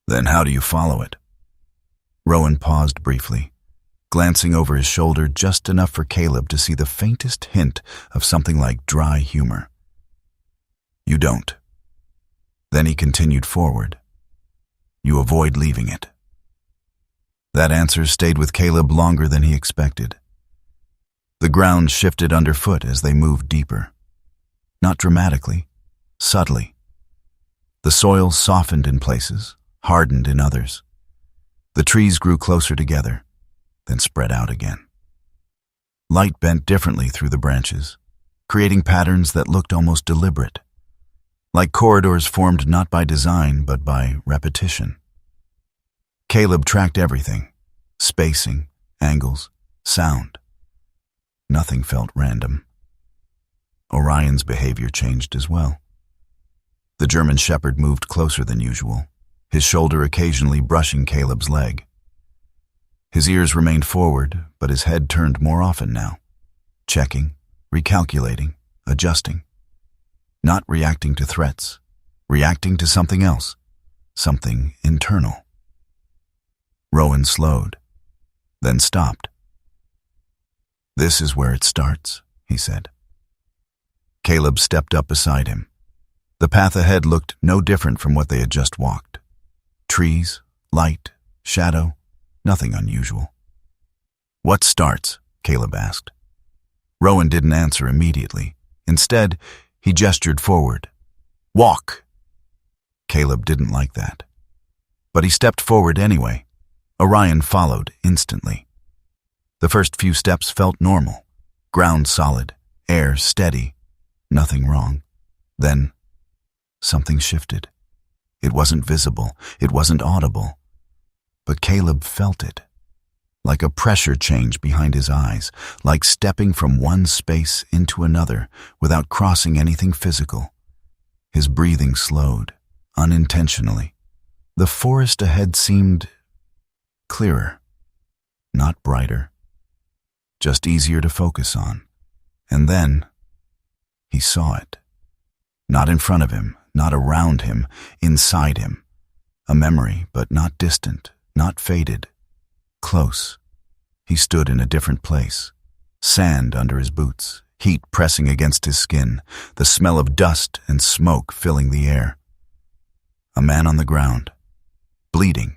[SPEAKER 1] Then how do you follow it? Rowan paused briefly, glancing over his shoulder just enough for Caleb to see the faintest hint of something like dry humor. You don't. Then he continued forward. You avoid leaving it. That answer stayed with Caleb longer than he expected. The ground shifted underfoot as they moved deeper. Not dramatically, subtly. The soil softened in places, hardened in others. The trees grew closer together, then spread out again. Light bent differently through the branches, creating patterns that looked almost deliberate, like corridors formed not by design but by repetition. Caleb tracked everything, spacing, angles, sound. Nothing felt random. Orion's behavior changed as well. The German shepherd moved closer than usual, his shoulder occasionally brushing Caleb's leg. His ears remained forward, but his head turned more often now, checking, recalculating, adjusting. Not reacting to threats, reacting to something else, something internal. Rowan slowed, then stopped. This is where it starts, he said. Caleb stepped up beside him. The path ahead looked no different from what they had just walked. Trees, light, shadow, nothing unusual. What starts? Caleb asked. Rowan didn't answer immediately. Instead, he gestured forward. Walk! Caleb didn't like that. But he stepped forward anyway. Orion followed instantly. The first few steps felt normal. Ground solid, air steady, nothing wrong. Then, something shifted. It wasn't visible, it wasn't audible. But Caleb felt it. Like a pressure change behind his eyes, like stepping from one space into another without crossing anything physical. His breathing slowed, unintentionally. The forest ahead seemed Clearer, not brighter, just easier to focus on. And then he saw it. Not in front of him, not around him, inside him. A memory, but not distant, not faded. Close. He stood in a different place. Sand under his boots, heat pressing against his skin, the smell of dust and smoke filling the air. A man on the ground, bleeding,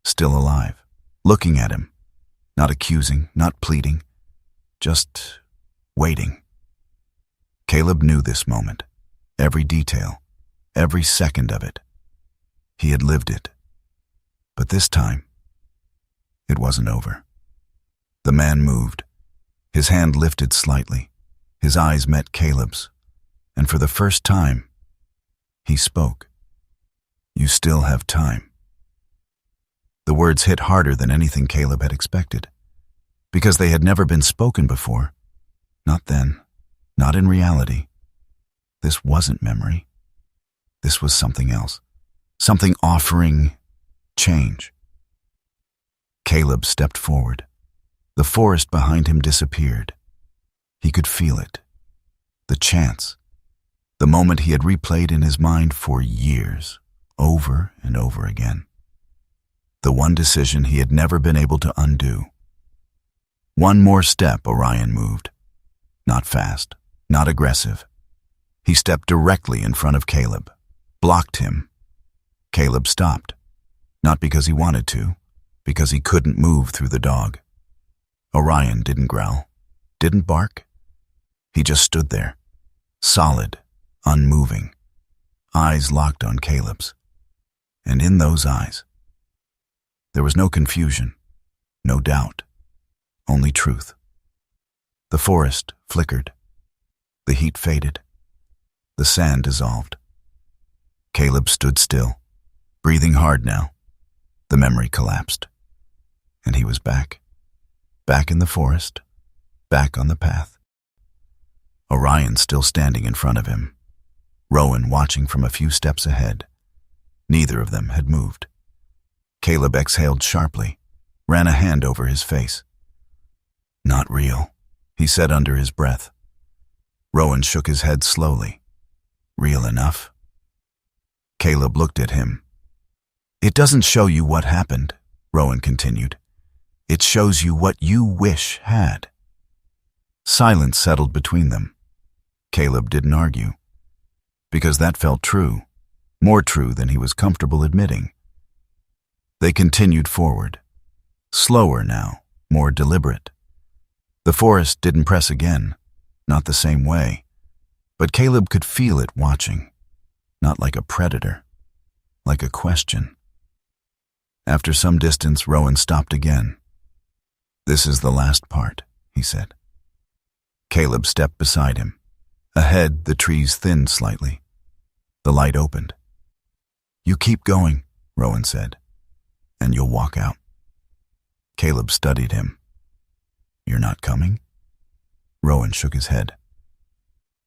[SPEAKER 1] still alive, looking at him, not accusing, not pleading, just waiting. Caleb knew this moment, every detail, every second of it. He had lived it. But this time, it wasn't over. The man moved. His hand lifted slightly. His eyes met Caleb's. And for the first time, he spoke. "You still have time." The words hit harder than anything Caleb had expected, because they had never been spoken before. Not then, not in reality. This wasn't memory. This was something else, something offering change. Caleb stepped forward. The forest behind him disappeared. He could feel it. The chance. The moment he had replayed in his mind for years, over and over again. The one decision he had never been able to undo. One more step, Orion moved. Not fast, not aggressive. He stepped directly in front of Caleb, blocked him. Caleb stopped, not because he wanted to, because he couldn't move through the dog. Orion didn't growl, didn't bark. He just stood there, solid, unmoving, eyes locked on Caleb's. And in those eyes, there was no confusion, no doubt, only truth. The forest flickered. The heat faded. The sand dissolved. Caleb stood still, breathing hard now. The memory collapsed. And he was back. Back in the forest, back on the path. Orion still standing in front of him. Rowan watching from a few steps ahead. Neither of them had moved. Caleb exhaled sharply, ran a hand over his face. "Not real," he said under his breath. Rowan shook his head slowly. "Real enough." Caleb looked at him. "It doesn't show you what happened," Rowan continued. "It shows you what you wish had." Silence settled between them. Caleb didn't argue, because that felt true, more true than he was comfortable admitting. They continued forward, slower now, more deliberate. The forest didn't press again, not the same way, but Caleb could feel it watching, not like a predator, like a question. After some distance, Rowan stopped again. "This is the last part," he said. Caleb stepped beside him. Ahead, the trees thinned slightly. The light opened. "You keep going," Rowan said, "and you'll walk out." Caleb studied him. "You're not coming?" Rowan shook his head.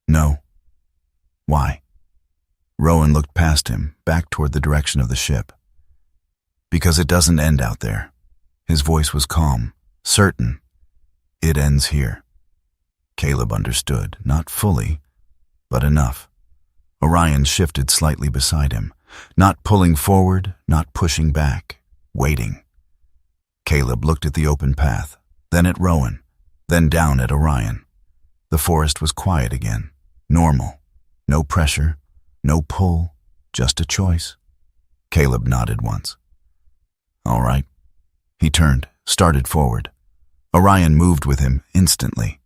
[SPEAKER 1] "No." "Why?" Rowan looked past him, back toward the direction of the ship. "Because it doesn't end out there." His voice was calm, certain. "It ends here." Caleb understood, not fully, but enough. Orion shifted slightly beside him, not pulling forward, not pushing back, waiting. Caleb looked at the open path, then at Rowan, then down at Orion. The forest was quiet again, normal. No pressure, no pull, just a choice. Caleb nodded once. "All right." He turned, started forward. Orion moved with him instantly.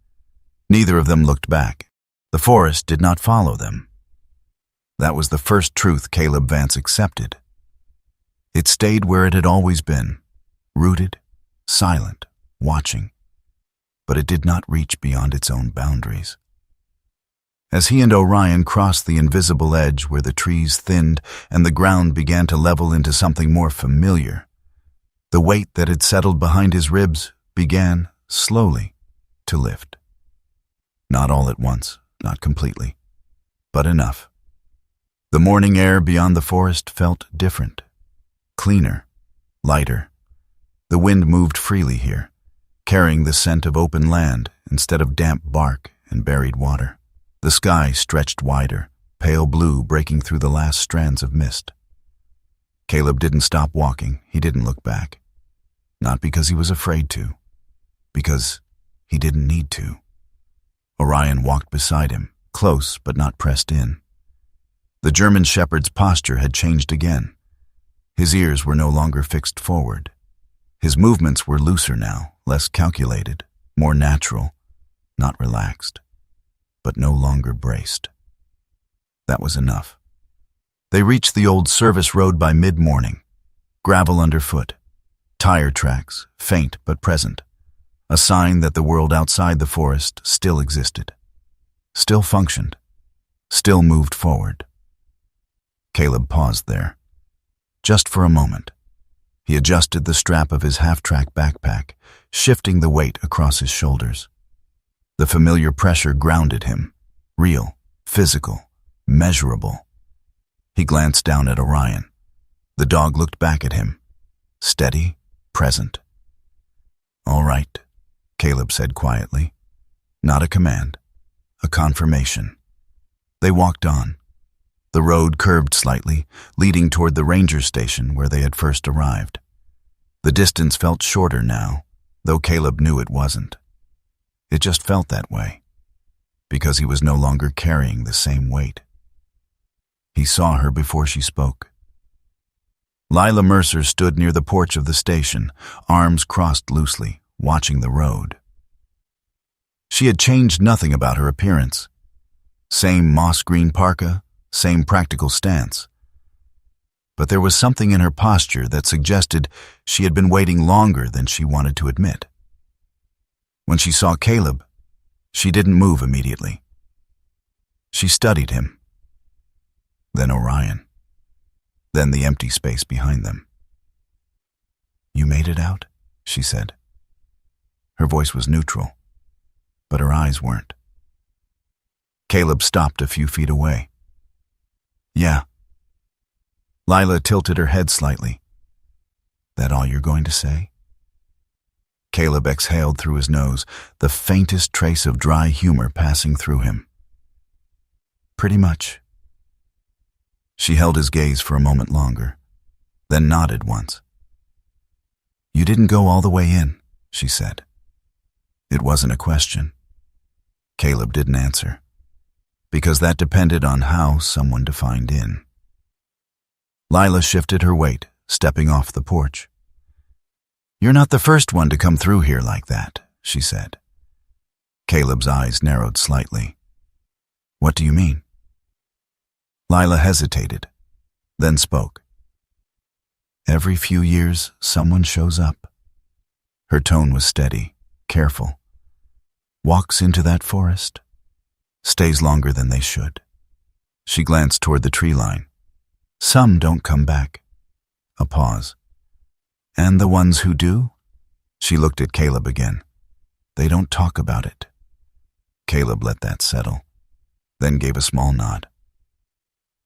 [SPEAKER 1] Neither of them looked back. The forest did not follow them. That was the first truth Caleb Vance accepted. It stayed where it had always been, rooted, silent, watching. But it did not reach beyond its own boundaries. As he and Orion crossed the invisible edge where the trees thinned and the ground began to level into something more familiar, the weight that had settled behind his ribs began, slowly, to lift. Not all at once, not completely, but enough. The morning air beyond the forest felt different, cleaner, lighter. The wind moved freely here, carrying the scent of open land instead of damp bark and buried water. The sky stretched wider, pale blue breaking through the last strands of mist. Caleb didn't stop walking. He didn't look back. Not because he was afraid to, because he didn't need to. Orion walked beside him, close but not pressed in. The German shepherd's posture had changed again. His ears were no longer fixed forward. His movements were looser now, less calculated, more natural, not relaxed, but no longer braced. That was enough. They reached the old service road by mid-morning. Gravel underfoot, tire tracks, faint but present, a sign that the world outside the forest still existed, still functioned, still moved forward. Caleb paused there, just for a moment. He adjusted the strap of his half-track backpack, shifting the weight across his shoulders. The familiar pressure grounded him, real, physical, measurable. He glanced down at Orion. The dog looked back at him, steady, present. "All right," Caleb said quietly. Not a command, a confirmation. They walked on. The road curved slightly, leading toward the ranger station where they had first arrived. The distance felt shorter now, though Caleb knew it wasn't. It just felt that way, because he was no longer carrying the same weight. He saw her before she spoke. Lila Mercer stood near the porch of the station, arms crossed loosely, watching the road. She had changed nothing about her appearance. Same moss-green parka, same practical stance. But there was something in her posture that suggested she had been waiting longer than she wanted to admit. When she saw Caleb, she didn't move immediately. She studied him. Then Orion. Then the empty space behind them. "You made it out?" she said. Her voice was neutral, but her eyes weren't. Caleb stopped a few feet away. "Yeah." Lila tilted her head slightly. "That all you're going to say?" Caleb exhaled through his nose, the faintest trace of dry humor passing through him. "Pretty much." She held his gaze for a moment longer, then nodded once. "You didn't go all the way in," she said. It wasn't a question. Caleb didn't answer, because that depended on how someone defined in. Lila shifted her weight, stepping off the porch. "You're not the first one to come through here like that," she said. Caleb's eyes narrowed slightly. "What do you mean?" Lila hesitated, then spoke. "Every few years, someone shows up." Her tone was steady, careful. "Walks into that forest, stays longer than they should." She glanced toward the tree line. "Some don't come back." A pause. "And the ones who do?" She looked at Caleb again. "They don't talk about it." Caleb let that settle, then gave a small nod.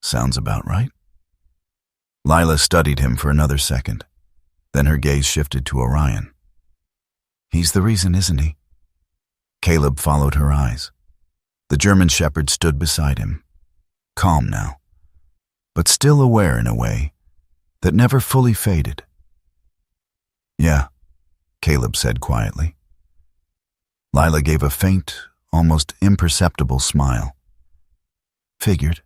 [SPEAKER 1] "Sounds about right." Lila studied him for another second. Then her gaze shifted to Orion. "He's the reason, isn't he?" Caleb followed her eyes. The German shepherd stood beside him, calm now, but still aware in a way that never fully faded. "Yeah," Caleb said quietly. Lila gave a faint, almost imperceptible smile. "Figured."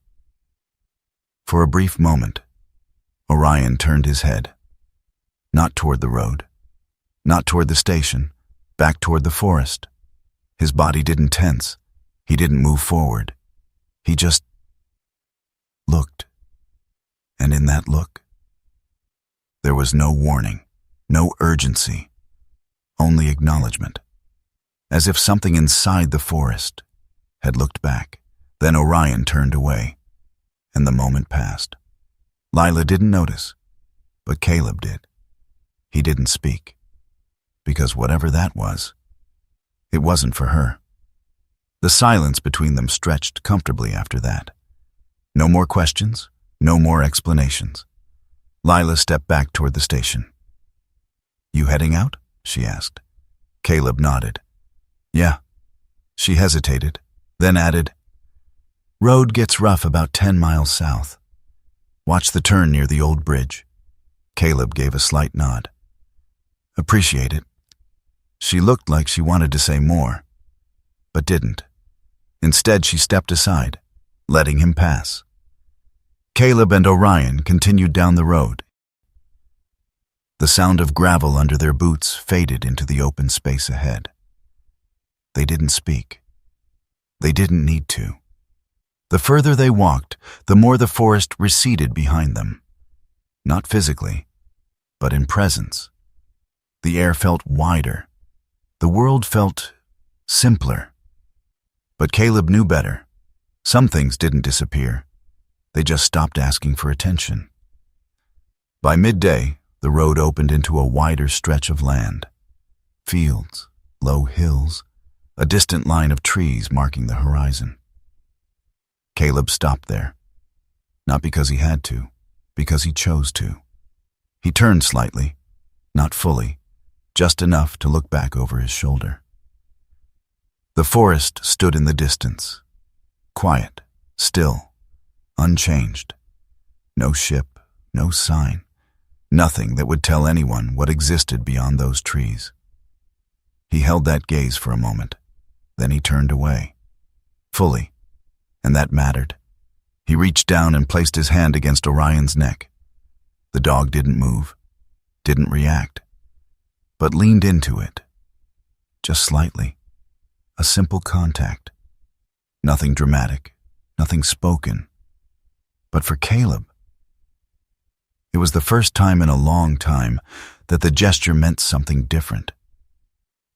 [SPEAKER 1] For a brief moment, Orion turned his head. Not toward the road, not toward the station, back toward the forest. His body didn't tense. He didn't move forward. He just looked. And in that look, there was no warning, no urgency, only acknowledgement, as if something inside the forest had looked back. Then Orion turned away, and the moment passed. Lila didn't notice, but Caleb did. He didn't speak, because whatever that was, it wasn't for her. The silence between them stretched comfortably after that. No more questions, no more explanations. Lila stepped back toward the station. "You heading out?" she asked. Caleb nodded. "Yeah." She hesitated, then added, "Road gets rough about 10 miles south. Watch the turn near the old bridge." Caleb gave a slight nod. "Appreciate it." She looked like she wanted to say more, but didn't. Instead, she stepped aside, letting him pass. Caleb and Orion continued down the road. The sound of gravel under their boots faded into the open space ahead. They didn't speak. They didn't need to. The further they walked, the more the forest receded behind them. Not physically, but in presence. The air felt wider. The world felt simpler. But Caleb knew better. Some things didn't disappear. They just stopped asking for attention. By midday, the road opened into a wider stretch of land. Fields, low hills, a distant line of trees marking the horizon. Caleb stopped there. Not because he had to, because he chose to. He turned slightly, not fully, just enough to look back over his shoulder. The forest stood in the distance, quiet, still, unchanged. No ship, no sign, nothing that would tell anyone what existed beyond those trees. He held that gaze for a moment, then he turned away, fully, and that mattered. He reached down and placed his hand against Orion's neck. The dog didn't move, didn't react, but leaned into it, just slightly. A simple contact. Nothing dramatic, nothing spoken. But for Caleb, it was the first time in a long time that the gesture meant something different.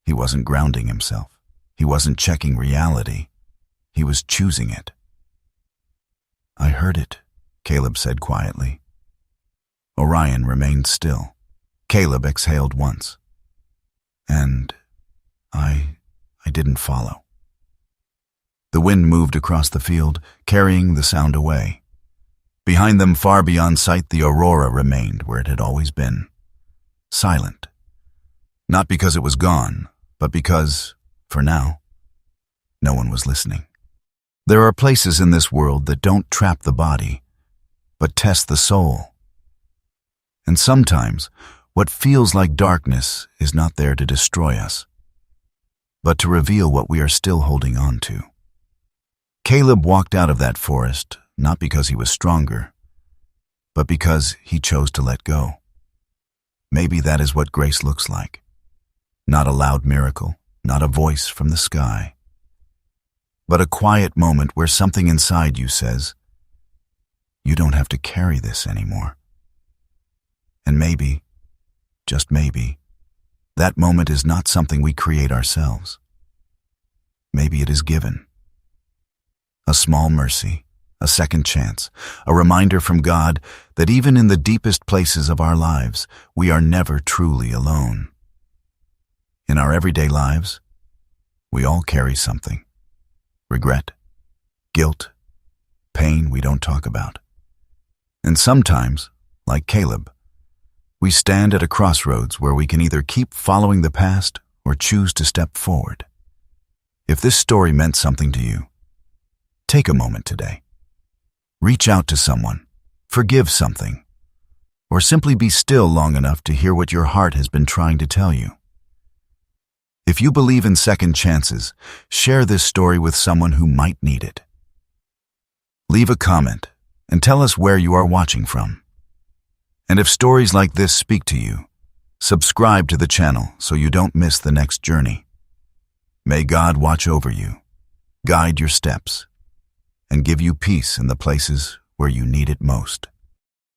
[SPEAKER 1] He wasn't grounding himself. He wasn't checking reality. He was choosing it. "I heard it," Caleb said quietly. Orion remained still. Caleb exhaled once. "And I didn't follow." The wind moved across the field, carrying the sound away. Behind them, far beyond sight, the Aurora remained where it had always been. Silent. Not because it was gone, but because, for now, no one was listening. There are places in this world that don't trap the body, but test the soul. And sometimes, what feels like darkness is not there to destroy us, but to reveal what we are still holding on to. Caleb walked out of that forest, not because he was stronger, but because he chose to let go. Maybe that is what grace looks like. Not a loud miracle, not a voice from the sky, but a quiet moment where something inside you says, "You don't have to carry this anymore." And maybe, just maybe, that moment is not something we create ourselves. Maybe it is given. A small mercy, a second chance, a reminder from God that even in the deepest places of our lives, we are never truly alone. In our everyday lives, we all carry something. Regret, guilt, pain we don't talk about. And sometimes, like Caleb, we stand at a crossroads where we can either keep following the past or choose to step forward. If this story meant something to you, take a moment today. Reach out to someone, forgive something, or simply be still long enough to hear what your heart has been trying to tell you. If you believe in second chances, share this story with someone who might need it. Leave a comment and tell us where you are watching from. And if stories like this speak to you, subscribe to the channel so you don't miss the next journey. May God watch over you, guide your steps, and give you peace in the places where you need it most.